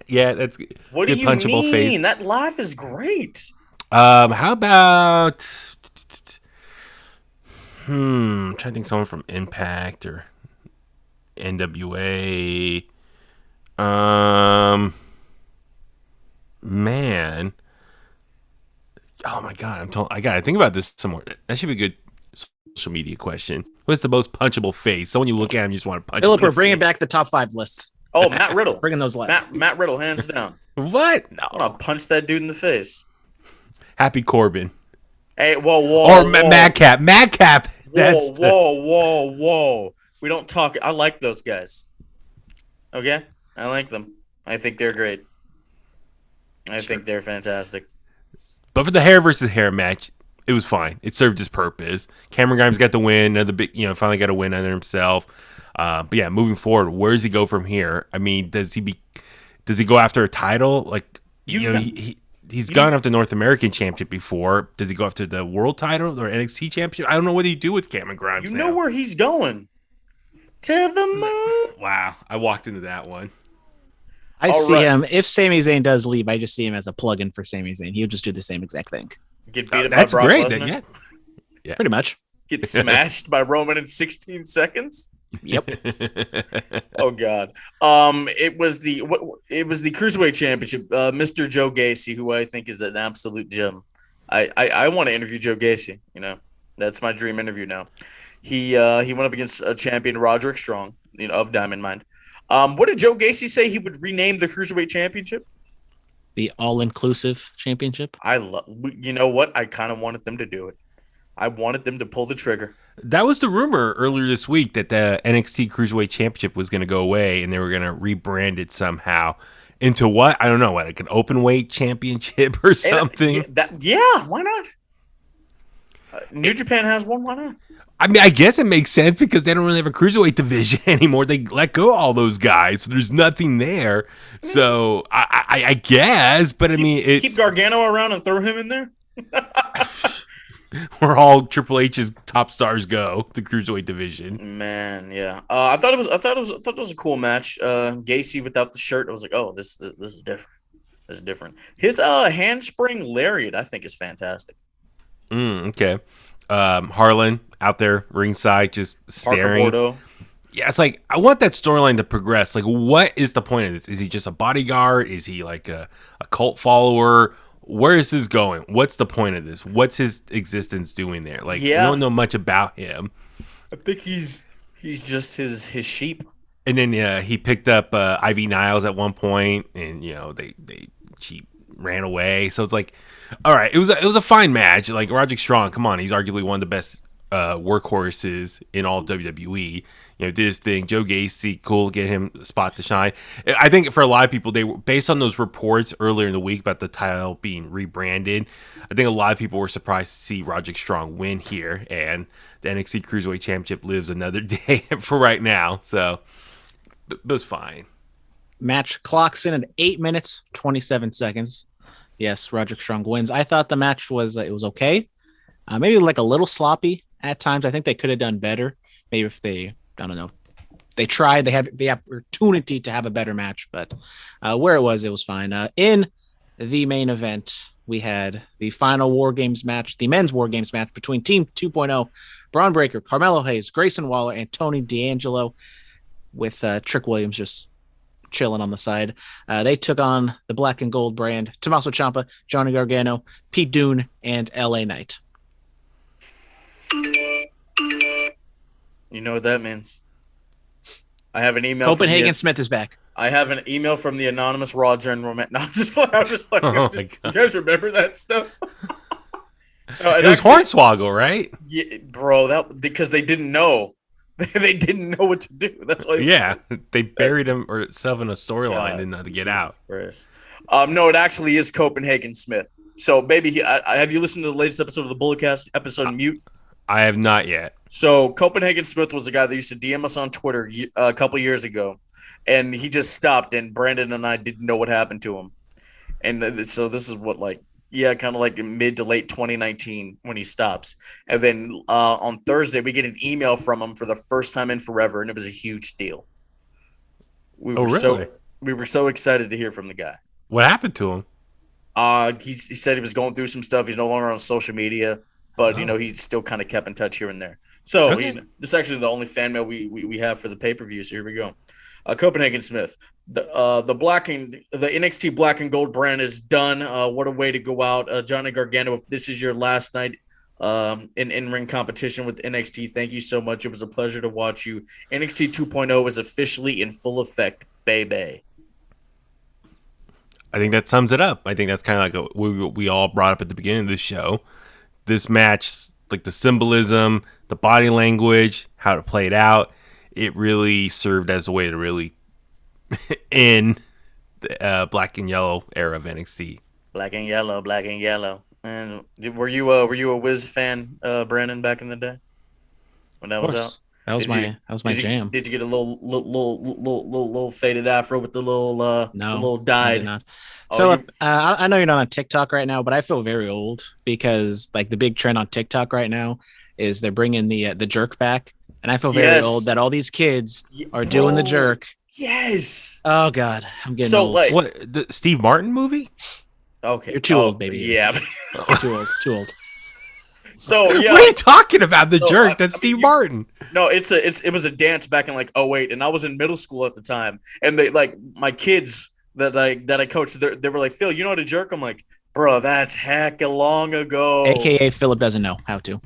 yeah, that's what good do you punchable mean? face. That laugh is great. How about? I'm trying to think someone from Impact or NWA. Man. Oh my God, I gotta think about this some more. That should be a good social media question. What's the most punchable face? Someone you look at and you just want to punch. Phillip, we're bringing back the top 5 lists. Oh, Matt Riddle. Bringing those left. Matt Riddle, hands down. What? No. I'm gonna punch that dude in the face. Happy Corbin. Hey, whoa. Or Madcap. Madcap. Whoa. We don't talk. I like those guys. Okay? I like them. I think they're great. I think they're fantastic. But for the hair versus hair match, it was fine. It served its purpose. Cameron Grimes got the win. Another big, finally got a win under himself. But yeah, moving forward, where does he go from here? I mean, does he go after a title? Like, he's gone after the North American Championship before. Does he go after the World Title or NXT Championship? I don't know what he do with Cameron Grimes. You know where he's going. To the moon. Wow, I walked into that one. I see him. If Sami Zayn does leave, I just see him as a plug-in for Sami Zayn. He'll just do the same exact thing. Get beat up that's by Brock great. Lesnar. Yeah, pretty much. Get smashed by Roman in 16 seconds. Yep. Oh God. It was the Cruiserweight Championship. Mr. Joe Gacy, who I think is an absolute gem. I want to interview Joe Gacy. That's my dream interview now. He went up against a champion, Roderick Strong, of Diamond Mine. What did Joe Gacy say he would rename the Cruiserweight Championship? The all-inclusive championship. You know what? I kind of wanted them to do it. I wanted them to pull the trigger. That was the rumor earlier this week that the NXT Cruiserweight Championship was going to go away and they were going to rebrand it somehow into what? I don't know, like an open weight championship or something. Why not? New Japan has one. Why not? I mean, I guess it makes sense because they don't really have a cruiserweight division anymore. They let go of all those guys, so there's nothing there. So I guess, but keep Gargano around and throw him in there. Where all Triple H's top stars go, the cruiserweight division. Man, yeah. I thought it was a cool match. Gacy without the shirt, I was like, oh, this is different. This is different. His handspring lariat, I think, is fantastic. Okay. Harlan out there ringside just staring. Yeah, it's like I want that storyline to progress. Like, what is the point of this? Is he just a bodyguard? Is he like a cult follower? Where is this going? What's the point of this? What's his existence doing there? Like, we don't know much about him. I think he's just his sheep. And then he picked up Ivy Niles at one point, and she ran away. So it's like, all right, it was a fine match. Like Roderick Strong, come on, he's arguably one of the best workhorses in all of WWE. You know, did his thing. Joe Gacy, cool, get him a spot to shine. I think for a lot of people, they were based on those reports earlier in the week about the title being rebranded. I think a lot of people were surprised to see Roderick Strong win here, and the NXT Cruiserweight Championship lives another day for right now. So it was fine. Match clocks in at 8 minutes 27 seconds. Yes, Roderick Strong wins. I thought the match was it was okay. Maybe like a little sloppy at times. I think they could have done better. Maybe if they, I don't know, they tried. They had the opportunity to have a better match, but where it was fine. In the main event, we had the final War Games match, the men's War Games match between Team 2.0, Braun Breaker, Carmelo Hayes, Grayson Waller, and Tony D'Angelo, with Trick Williams just chilling on the side. They took on the Black and Gold brand, Tommaso Ciampa, Johnny Gargano, Pete Dunne, and LA Knight. You know what that means? I have an email. Copenhagen Smith is back. I have an email from the anonymous Raw general. No, I'm just like, Oh my you God. guys remember that stuff? No, It was Hornswoggle, right? Yeah, bro. That because they didn't know. They didn't know what to do. That's why. Yeah, they buried him or itself in a storyline, didn't know how to get out. Christ. No, it actually is Copenhagen Smith. So, baby, have you listened to the latest episode of the Bulletcast episode Mute? I have not yet. So Copenhagen Smith was the guy that used to DM us on Twitter a couple years ago, and he just stopped, and Brandon and I didn't know what happened to him. And so this is what, like, yeah, kind of like mid to late 2019 when he stops. And then on Thursday, we get an email from him for the first time in forever, and it was a huge deal. We were so excited to hear from the guy. What happened to him? He said he was going through some stuff. He's no longer on social media. But, you know, he still kind of kept in touch here and there. So, Okay. this is actually the only fan mail we have for the pay-per-view. So, here we go. Copenhagen Smith. The NXT Black and Gold brand is done. What a way to go out. Johnny Gargano, if this is your last night in in-ring competition with NXT, thank you so much. It was a pleasure to watch you. NXT 2.0 is officially in full effect, baby. I think that sums it up. I think that's kind of like we all brought up at the beginning of the show. This match, like the symbolism, the body language, how to play it out, it really served as a way to really end the black and yellow era of NXT. Black and yellow. And were you a Wiz fan, Brandon, back in the day when that was out? That was my jam. Did you get a little faded afro with the little No, the little I dyed? did not. Oh, Phillip, I know you're not on TikTok right now, but I feel very old because like the big trend on TikTok right now is they're bringing the jerk back, and I feel very old that all these kids are doing the jerk. Yes. Oh God, I'm getting So, old. like- What, the Steve Martin movie? Okay, You're too old, baby. Yeah. You're too old. So yeah. What are you talking about? The So, jerk? That's I mean, Steve Martin. No, it was a dance back in like 2008, and I was in middle school at the time, and they like my kids that I coached. They were like, Phil, you know how to jerk? I'm like, bro, that's hecka long ago. AKA Phillip doesn't know how to.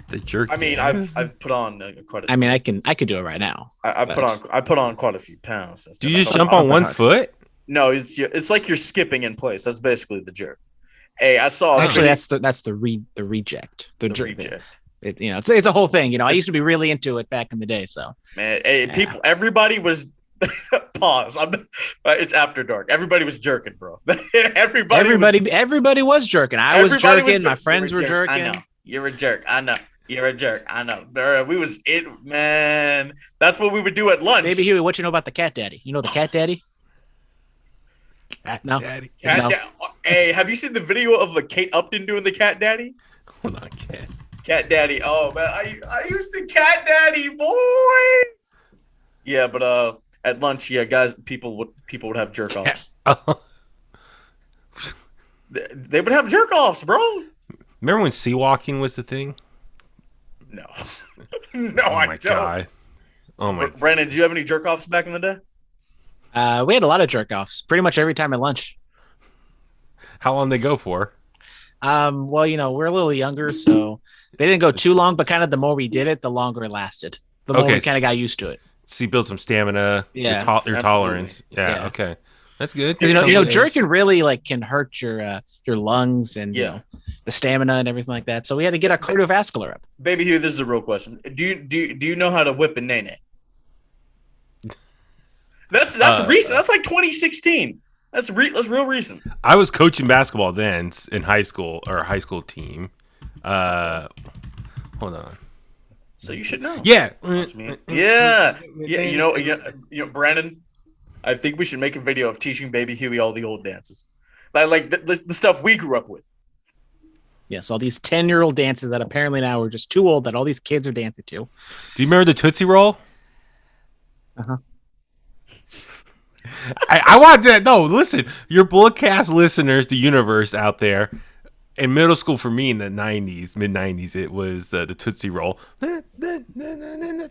The jerk. I mean, dance? I've put on quite a. I mean, I could do it right now. I put on quite a few pounds. Since Do then. you just jump on one foot? No, it's like you're skipping in place. That's basically the jerk. Hey, I saw. Actually, that's the reject. The jerk. reject. It's a whole thing. I used to be really into it back in the day. So Man, hey, people, everybody was. Pause. It's after dark. Everybody was jerking, bro. everybody was jerking. I was jerking. My friends were jerking. I know. You're a jerk. I know. You're a jerk. I know. We was it, man. That's what we would do at lunch. Baby Huey, what you know about the cat daddy? You know the cat daddy? Cat No. daddy. Cat No. Hey, have you seen the video of Kate Upton doing the cat daddy? Hold on, cat. Cat daddy. Oh man, I used to cat daddy, boy. Yeah, but at lunch, yeah, guys, people would have jerk offs. They would have jerk offs, bro. Remember when sea walking was the thing? No, no, Oh I my don't. god. Oh my. Brandon, did you have any jerk offs back in the day? We had a lot of jerk offs pretty much every time at lunch. How long they go for? Well, we're a little younger, so they didn't go too long, but kind of the more we did it, the longer it lasted. The more Okay, we kind of got used to it. So you build some stamina, Yes, your absolutely. tolerance. Yeah, Yeah. okay. That's good. Because Good jerking really like can hurt your lungs and Yeah. the stamina and everything like that. So we had to get our cardiovascular up. Baby Hugh, this is a real question. Do you know how to whip a nene? That's recent. That's like 2016. That's real recent. I was coaching basketball then in high school, or a high school team. Hold on. So you should know. Yeah. Yeah. You know, Brandon, I think we should make a video of teaching Baby Huey all the old dances. Like the stuff we grew up with. Yes, all these 10-year-old dances that apparently now are just too old that all these kids are dancing to. Do you remember the Tootsie Roll? Uh-huh. I want that. No, listen, your Bulletcast listeners, the universe out there, in middle school for me in the 90s, mid-90s, it was the Tootsie Roll.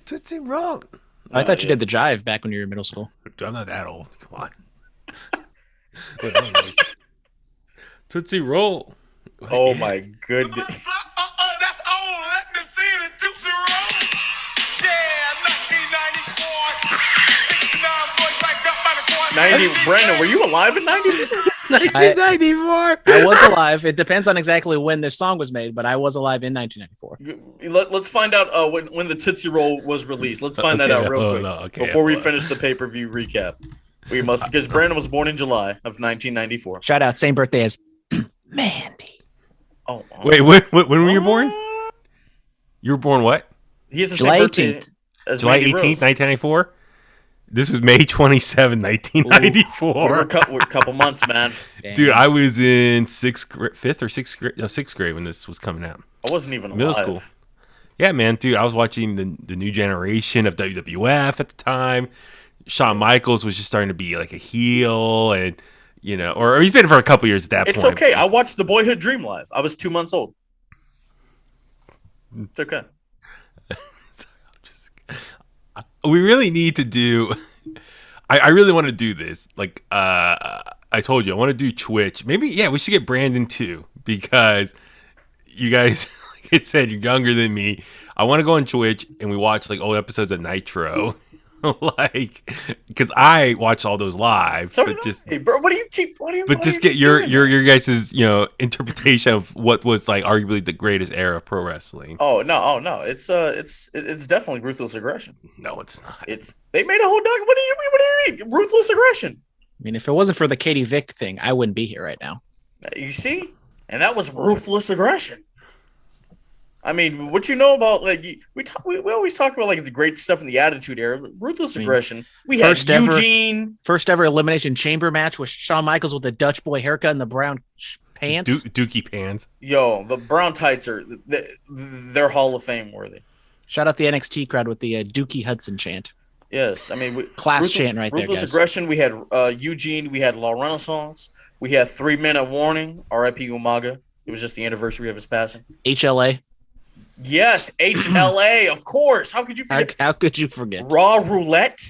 Tootsie Roll. I thought you did the jive back when you were in middle school. I'm not that old. Come on. Tootsie Roll. Oh my goodness. That's old. Let me see the Tootsie Roll. Yeah, 1994. 69 boys back up by the corner. 90. Brandon, were you alive in 90? 1994. I was alive. It depends on exactly when this song was made, but I was alive in 1994. Let's find out when the Tootsie Roll was released. Let's find that out real quick before we finish the pay-per-view recap. We must, because Brandon was born in July of 1994. Shout out, same birthday as Mandy. Oh, wait, when were you born? You were born what? He's the July same birthday 18th. as July Mandy 18th, Rose. 1994. This was May 27, 1994. We're a couple months, man. Dude, I was in sixth grade when this was coming out. I wasn't even alive. Middle school. Yeah, man, dude, I was watching the new generation of WWF at the time. Shawn Michaels was just starting to be like a heel, and or he's been for a couple years at that point. It's okay. I watched The Boyhood Dream live. I was 2 months old. It's okay. We really need to do. I really want to do this. Like I told you, I want to do Twitch. Maybe we should get Brandon too, because you guys, like I said, you're younger than me. I want to go on Twitch and we watch like old episodes of Nitro. Like, because I watch all those live, So but just hey, bro, just get your guys' interpretation of what was like arguably the greatest era of pro wrestling. Oh no, it's definitely Ruthless Aggression. No, it's not. They made a whole doc. What do you mean? Ruthless Aggression. I mean, if it wasn't for the Katie Vick thing, I wouldn't be here right now. You see, and that was Ruthless Aggression. I mean, what you know about we always talk about like the great stuff in the Attitude Era. Ruthless Aggression. We had Eugene. First ever Elimination Chamber match with Shawn Michaels with the Dutch boy haircut and the brown pants. Dookie pants. Yo, the brown tights they're Hall of Fame worthy. Shout out the NXT crowd with the Dookie Hudson chant. Yes, I mean chant right there. Ruthless Guys. Aggression. We had Eugene. We had La Renaissance. We had 3 Minute Warning. R.I.P. Umaga. It was just the anniversary of his passing. HLA. Yes, HLA, of course. How could you forget? How could you forget? Raw Roulette.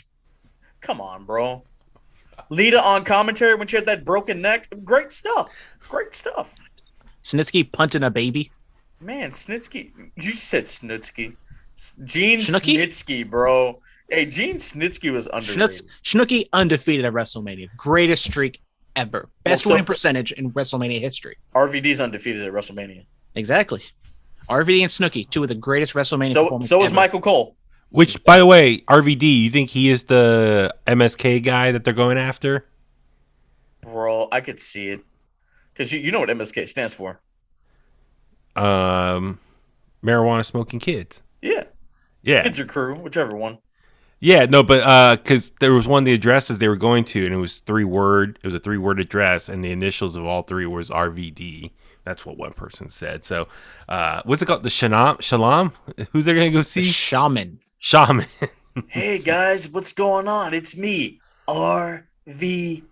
Come on, bro. Lita on commentary when she had that broken neck. Great stuff. Snitsky punting a baby. Man, Snitsky. You said Snitsky. Gene Snooki? Snitsky, bro. Hey, Gene Snitsky was underrated. Snooki undefeated at WrestleMania. Greatest streak ever. Best winning percentage in WrestleMania history. RVD's undefeated at WrestleMania. Exactly. RVD and Snooki, two of the greatest WrestleMania performances So is ever. Michael Cole. Which, by the way, RVD, you think he is the MSK guy that they're going after? Bro, I could see it. Because you know what MSK stands for. Marijuana smoking kids. Yeah. Yeah. Kids or crew, whichever one. Yeah, no, but because there was one of the addresses they were going to, and it was 3-word. It was a 3-word address, and the initials of all 3 was RVD. That's what one person said. So, what's it called? The Shalom? Who's they going to go see? Shaman. Hey, guys, what's going on? It's me, RVD.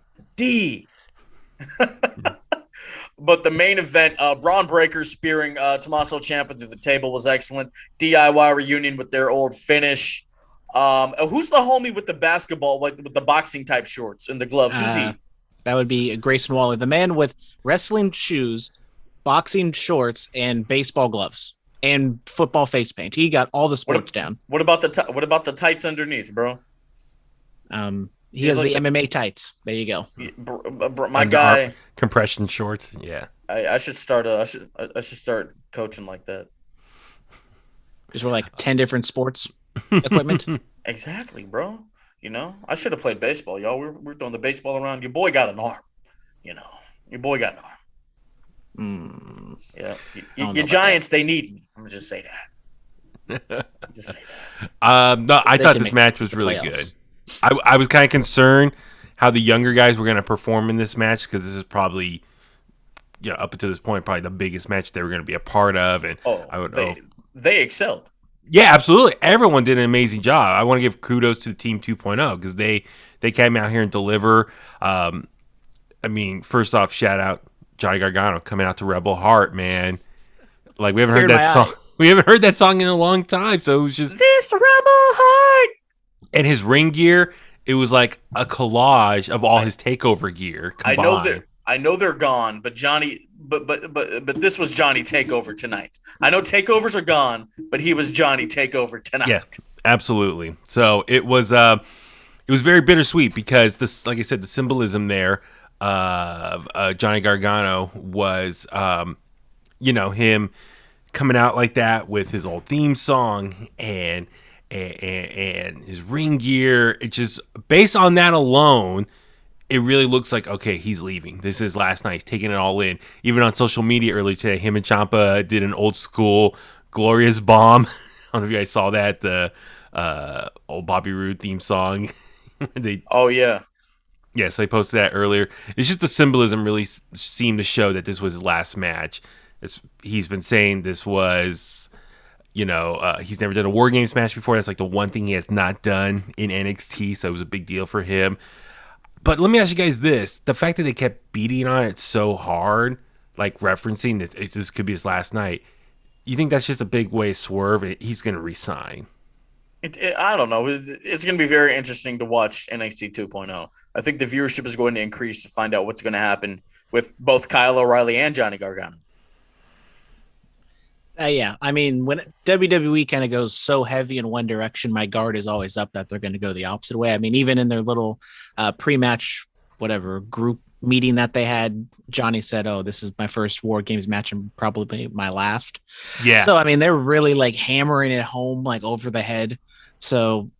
But the main event, Braun Breaker spearing Tommaso Ciampa through the table was excellent. DIY reunion with their old finish. Who's the homie with the basketball, with the boxing type shorts and the gloves? Who's he? That would be Grayson Waller, the man with wrestling shoes, boxing shorts, and baseball gloves and football face paint. He got all the sports down. What about the tights underneath, bro? He has the MMA tights. There you go. My Under guy, compression shorts. Yeah. I should start. I should start coaching like that. Just wear like 10 different sports equipment. Exactly, bro. You know, I should have played baseball, y'all. We're throwing the baseball around. Your boy got an arm. You know, your boy got an arm. Yeah, your Giants, they need me. I'm gonna just say that. Just say that. No, I They thought can this make match was the really playoffs. good. I was kind of concerned how the younger guys were going to perform in this match because this is probably, up until this point, probably the biggest match they were going to be a part of. And I would they excelled. Yeah, absolutely. Everyone did an amazing job. I want to give kudos to the Team 2.0 because they came out here and deliver. I mean, first off, shout out Johnny Gargano coming out to Rebel Heart, man. Like we haven't heard that song. We haven't heard that song in a long time, so it was just this Rebel Heart. And his ring gear, it was like a collage of all his takeover gear combined. I know they're gone, but Johnny, but this was Johnny Takeover tonight. I know takeovers are gone, but he was Johnny Takeover tonight. Yeah, absolutely. So it was very bittersweet because this, like I said, the symbolism there of Johnny Gargano was, him coming out like that with his old theme song and his ring gear. It just, based on that alone, it really looks like, okay, he's leaving. This is last night. He's taking it all in. Even on social media earlier today, him and Ciampa did an old school Glorious Bomb. I don't know if you guys saw that, the old Bobby Roode theme song. Oh, yeah. Yes, they posted that earlier. It's just the symbolism really seemed to show that this was his last match. He's been saying this was, he's never done a War Games match before. That's like the one thing he has not done in NXT, so it was a big deal for him. But let me ask you guys this. The fact that they kept beating on it so hard, like referencing that this could be his last night, you think that's just a big way to swerve and he's going to resign? I don't know. It's going to be very interesting to watch NXT 2.0. I think the viewership is going to increase to find out what's going to happen with both Kyle O'Reilly and Johnny Gargano. Yeah, I mean, when WWE kind of goes so heavy in one direction, my guard is always up that they're going to go the opposite way. I mean, even in their little pre-match, whatever, group meeting that they had, Johnny said, "Oh, this is my first War Games match and probably my last." Yeah. So, I mean, they're really like hammering it home, like over the head. So,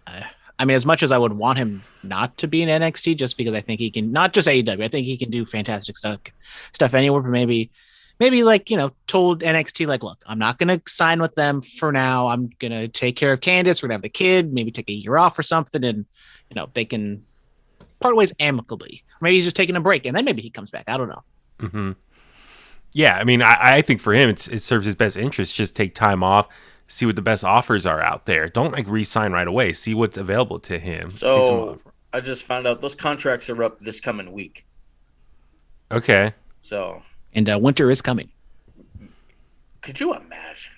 I mean, as much as I would want him not to be in NXT, just because I think he can, not just AEW, I think he can do fantastic stuff anywhere, but maybe like, told NXT, like, look, I'm not going to sign with them for now. I'm going to take care of Candice. We're going to have the kid, maybe take a year off or something. And, they can part ways amicably. Or maybe he's just taking a break and then maybe he comes back. I don't know. Mm-hmm. Yeah. I mean, I think for him, it serves his best interest. Just take time off, see what the best offers are out there. Don't like re-sign right away. See what's available to him. So I just found out those contracts are up this coming week. Okay. So. And winter is coming. Could you imagine?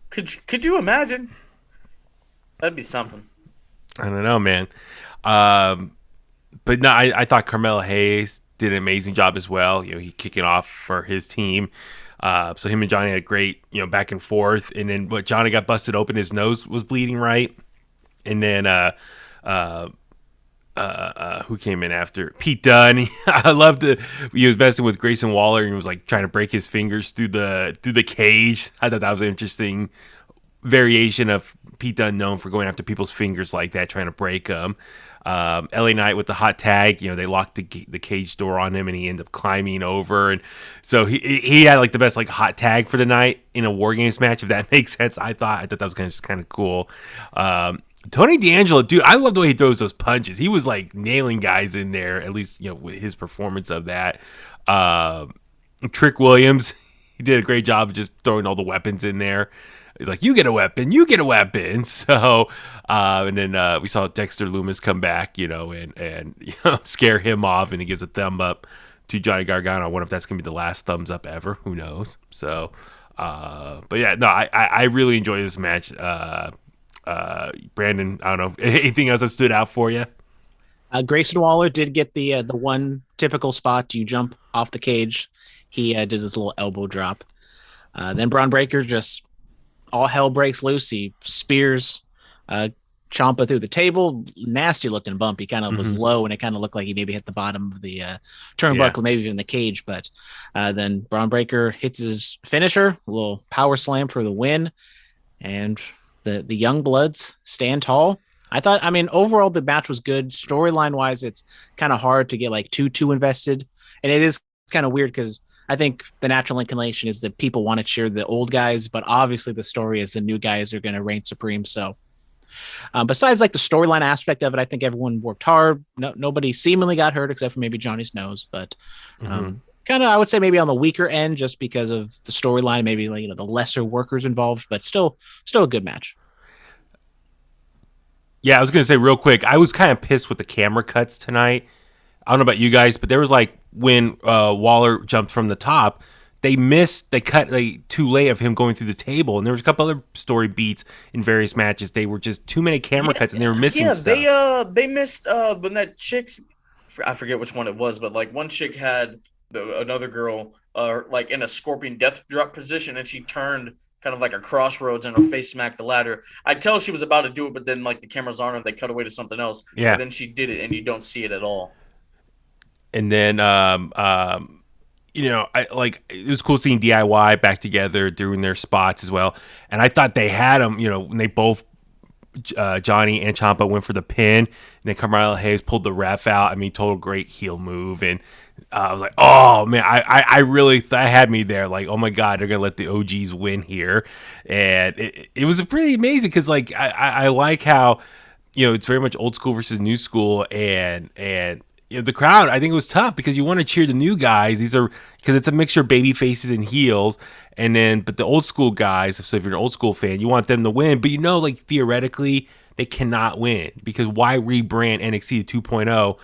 Could you imagine? That'd be something. I don't know, man. But no, I thought Carmelo Hayes did an amazing job as well. He kicking off for his team. So him and Johnny had a great, back and forth. And then Johnny got busted open. His nose was bleeding, right? And then who came in after? Pete Dunne. I loved it. He was messing with Grayson Waller and was like trying to break his fingers through the cage. I thought that was an interesting variation of Pete Dunne, known for going after people's fingers like that, trying to break them. LA Knight with the hot tag, they locked the cage door on him and he ended up climbing over. And so he had like the best like hot tag for the night in a War Games match, if that makes sense. I thought that was kind of cool. Tony D'Angelo, dude, I love the way he throws those punches. He was like nailing guys in there, at least, with his performance of that. Trick Williams, he did a great job of just throwing all the weapons in there. He's like, you get a weapon. So, and then we saw Dexter Lumis come back, and scare him off, and he gives a thumb up to Johnny Gargano. I wonder if that's going to be the last thumbs up ever. Who knows? So, but yeah, no, I really enjoyed this match. Brandon, I don't know, anything else that stood out for you? Grayson Waller did get the one typical spot. You jump off the cage. He did his little elbow drop. Then Braun Breaker just all hell breaks loose. He spears Ciampa through the table, nasty looking bump. He kind of was low, and it kind of looked like he maybe hit the bottom of the turnbuckle, maybe even the cage. But then Braun Breaker hits his finisher, a little power slam for the win, and the young bloods stand tall. I mean, overall the match was good. Storyline wise, it's kind of hard to get like too invested, and it is kind of weird because I think the natural inclination is that people want to cheer the old guys, but obviously the story is the new guys are going to reign supreme. So besides like the storyline aspect of it, I think everyone worked hard. Nobody seemingly got hurt except for maybe Johnny's nose, but kind of, I would say maybe on the weaker end just because of the storyline, maybe like, the lesser workers involved, but still a good match. Yeah, I was going to say real quick, I was kind of pissed with the camera cuts tonight. I don't know about you guys, but there was like when Waller jumped from the top, they cut like too late of him going through the table, and there was a couple other story beats in various matches. They were just too many camera cuts, and they were missing stuff. Yeah, they missed when that chick's, I forget which one it was, but like one chick had another girl like in a scorpion death drop position, and she turned kind of like a crossroads and her face smacked the ladder. I tell she was about to do it, but then like the cameras on her, they cut away to something else. Yeah. And then she did it, and you don't see it at all. And then it was cool seeing DIY back together doing their spots as well. And I thought they had them, when they both Johnny and Ciampa went for the pin, and then Carmelo Hayes pulled the ref out. I mean, total great heel move, and I was like, oh man, I really had me there. Like, oh my god, they're gonna let the OGs win here, and it was pretty amazing because like I like how it's very much old school versus new school, and the crowd, I think it was tough because you want to cheer the new guys. These are because it's a mixture of baby faces and heels, but the old school guys. So if you're an old school fan, you want them to win. But like theoretically, they cannot win because why rebrand NXT to 2.0?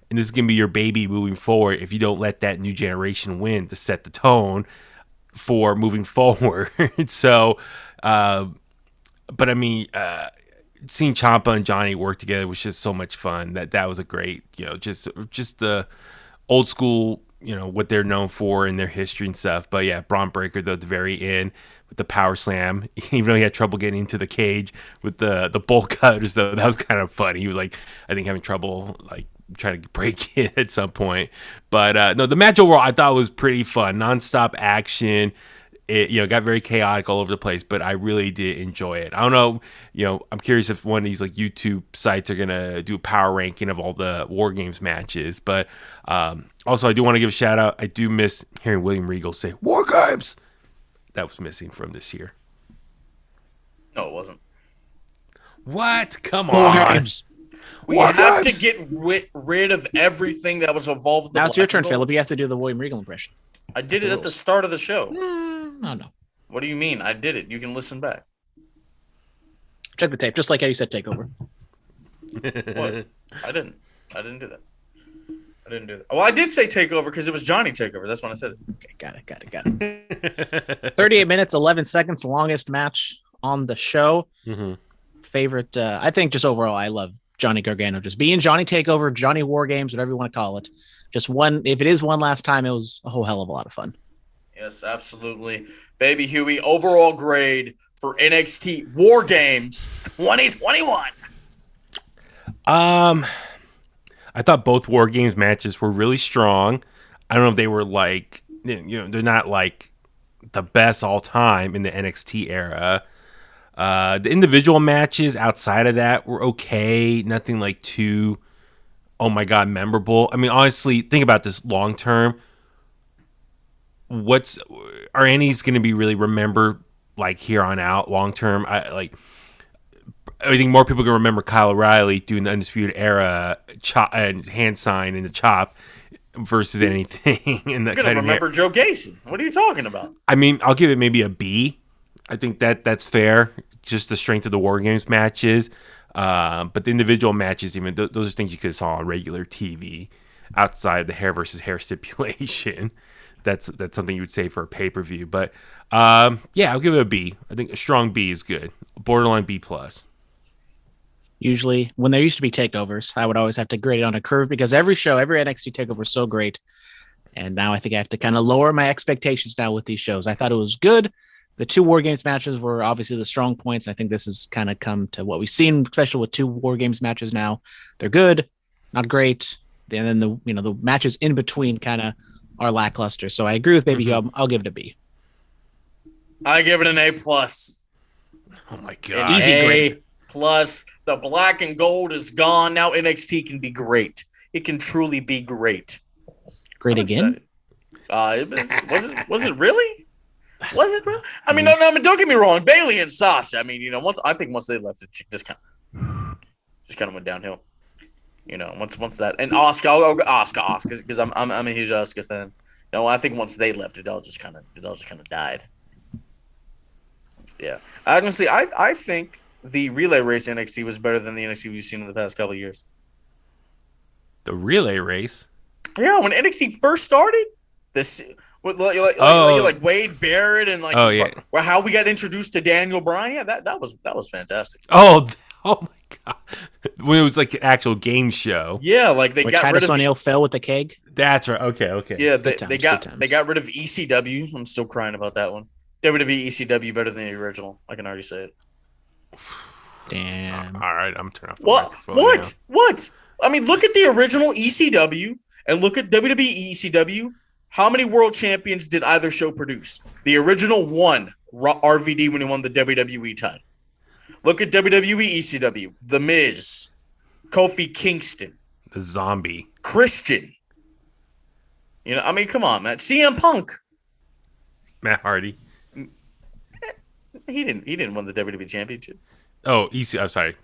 And this is gonna be your baby moving forward if you don't let that new generation win to set the tone for moving forward. So, but I mean. Seeing Ciampa and Johnny work together was just so much fun. That was a great, just the old school, what they're known for in their history and stuff. But yeah, Braun Breaker though at the very end with the power slam, even though he had trouble getting into the cage with the bolt cutters, though that was kind of fun. He was like, I think having trouble like trying to break in at some point. But no, the match overall I thought was pretty fun, nonstop action. It got very chaotic all over the place, but I really did enjoy it. I don't know, I'm curious if one of these like YouTube sites are gonna do a power ranking of all the War Games matches. But also, I do want to give a shout out. I do miss hearing William Regal say War Games. That was missing from this year. No, it wasn't. What? Come War on. Games. We have to get rid of everything that was involved with the Now it's your Black turn, and Gold. Phillip. You have to do the William Regal impression. I did it at the start of the show. No. What do you mean? I did it. You can listen back. Check the tape, just like how you said takeover. What? I didn't do that. I didn't do that. Well, I did say takeover because it was Johnny takeover. That's when I said it. Okay, got it. 38 minutes, 11 seconds, the longest match on the show. Mm-hmm. Favorite, I think just overall, I love Johnny Gargano. Just being Johnny Takeover, Johnny War Games, whatever you want to call it. Just one, if it is one last time, it was a whole hell of a lot of fun. Yes, absolutely. Baby Huey, overall grade for NXT War Games 2021. I thought both War Games matches were really strong. I don't know if they were like, they're not like the best all time in the NXT era. The individual matches outside of that were okay. Nothing like too, oh my God, memorable. I mean, honestly, think about this long term. Are any's going to be really remembered like here on out long term? I think more people can remember Kyle O'Reilly doing the Undisputed Era chop and hand sign in the chop versus anything. And I'm gonna remember Joe Gacy. What are you talking about? I mean, I'll give it maybe a B. I think that's fair. Just the strength of the War Games matches, but the individual matches, even those are things you could have saw on regular TV outside the hair versus hair stipulation. That's something you would say for a pay-per-view. But yeah, I'll give it a B. I think a strong B is good. Borderline B+. Usually, when there used to be takeovers, I would always have to grade it on a curve because every NXT takeover is so great. And now I think I have to kind of lower my expectations now with these shows. I thought it was good. The 2 War Games matches were obviously the strong points. I think this has kind of come to what we've seen, especially with 2 War Games matches now. They're good, not great. And then the matches in between kind of are lackluster. So I agree with Baby Huey. I'll give it a B. I give it an A plus. Oh my An god. Easy grade. A plus. The black and gold is gone. Now NXT can be great. It can truly be great. Great I'm again. Excited. Was it really? Was it really? I mean, no, don't get me wrong. Bailey and Sasha. I mean, once they left, it just kind of went downhill. Once that, and Oscar, I'll go Oscar because I'm a huge Oscar fan. I think once they left, it all just kind of died. Yeah, honestly, I think the relay race NXT was better than the NXT we've seen in the past couple of years. The relay race. Yeah, when NXT first started, like Wade Barrett and how we got introduced to Daniel Bryan. Yeah, that was fantastic. Oh my god! When it was like an actual game show. Yeah, like they got Titus rid of O'Neil fell with the keg. That's right. Okay. Yeah, Good times. they got rid of ECW. I'm still crying about that one. WWE ECW better than the original. I can already say it. Damn. All right, I'm turning off the microphone What? I mean, look at the original ECW and look at WWE ECW. How many world champions did either show produce? The original won RVD when he won the WWE title. Look at WWE ECW. The Miz, Kofi Kingston, The Zombie, Christian. I mean, come on, man. CM Punk. Matt Hardy. He didn't win the WWE championship. Oh, I'm sorry.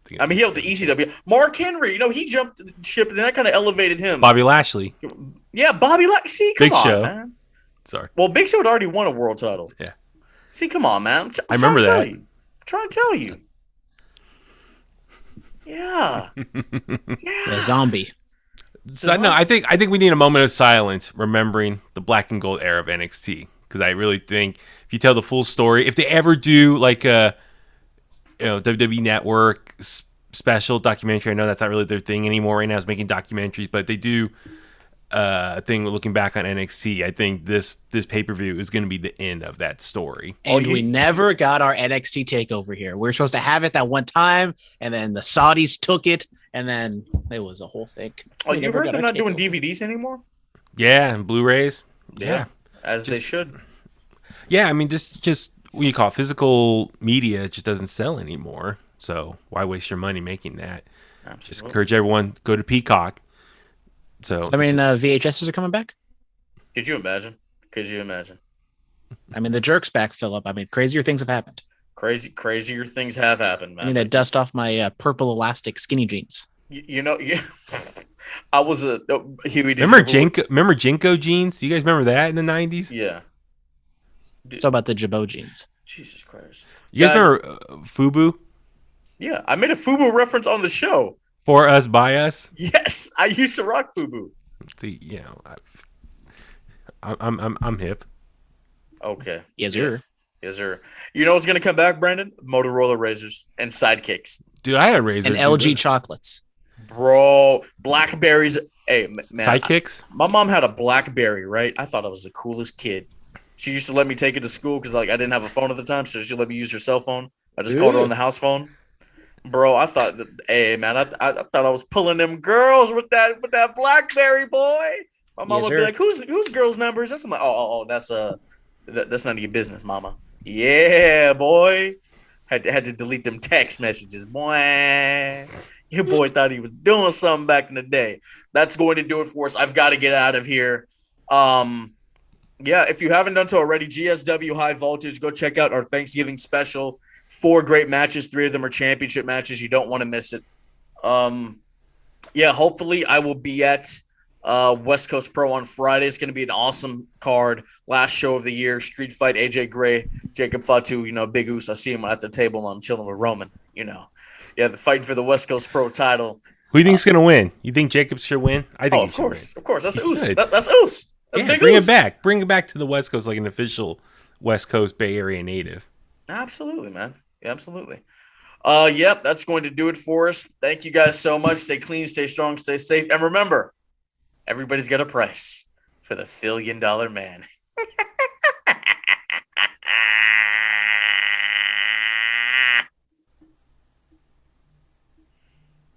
He held the ECW. Mark Henry, he jumped the ship, and that kind of elevated him. Bobby Lashley. Yeah, Bobby Lashley. See, come Big on, Show. man. Sorry. Well, Big Show had already won a world title. Yeah. See, come on, man. I remember that. I'm trying to tell you. Yeah. The zombie. So, no, I think we need a moment of silence remembering the black and gold era of NXT, because I really think if you tell the full story, if they ever do like a WWE Network special documentary, I know that's not really their thing anymore right now, is making documentaries, but if they do a thing looking back on NXT, I think this pay-per-view is going to be the end of that story. And we never got our NXT takeover here. We were supposed to have it that one time, and then the Saudis took it, and then it was a whole thing. You heard they're not doing DVDs anymore? Yeah, and Blu-rays. Yeah. As they should. Yeah, I mean, just what you call it, physical media just doesn't sell anymore. So why waste your money making that? Absolutely. Just encourage everyone, go to Peacock. So VHSs are coming back? Could you imagine? I mean, the jerk's back, Phillip. I mean, crazier things have happened. Crazier things have happened, man. I need to dust off my purple elastic skinny jeans. I was a Huey. Remember Jinko jeans? You guys remember that in the 90s? Yeah. It's all about the Jabot jeans. Jesus Christ. You guys remember Fubu? Yeah, I made a Fubu reference on the show. For us, by us. Yes, I used to rock Fubu. See, I'm hip. Okay. Yes, sir. Yes, sir. You know what's gonna come back, Brandon? Motorola razors and sidekicks. Dude, I had a razor. And LG chocolates. Bro, Blackberries. Hey, man. Sidekicks? My mom had a Blackberry, right? I thought I was the coolest kid. She used to let me take it to school because I didn't have a phone at the time, so she let me use her cell phone. I just called her on the house phone. Bro, I thought I thought I was pulling them girls with that Blackberry, boy. My mom would be like, "Who's girls' numbers?" I'm like, "Oh, that's none of your business, mama." Yeah, boy. Had to delete them text messages, boy. Your boy thought he was doing something back in the day. That's going to do it for us. I've got to get out of here. Yeah, if you haven't done so already, GSW High Voltage, go check out our Thanksgiving special. 4 great matches. 3 of them are championship matches. You don't want to miss it. Yeah, hopefully I will be at West Coast Pro on Friday. It's going to be an awesome card. Last show of the year. Street Fight, AJ Gray, Jacob Fatu, Big Oos. I see him at the table while I'm chilling with Roman, Yeah, the fight for the West Coast Pro title. Who do you think's going to win? You think Jacob should win? I think of course. That's Oos. That's Oos. That's Big bring Oos. it back. Bring it back to the West Coast like an official West Coast Bay Area native. Absolutely, man. Yeah, absolutely. Yep, that's going to do it for us. Thank you guys so much. Stay clean, stay strong, stay safe. And remember, everybody's got a price for the $1 billion man.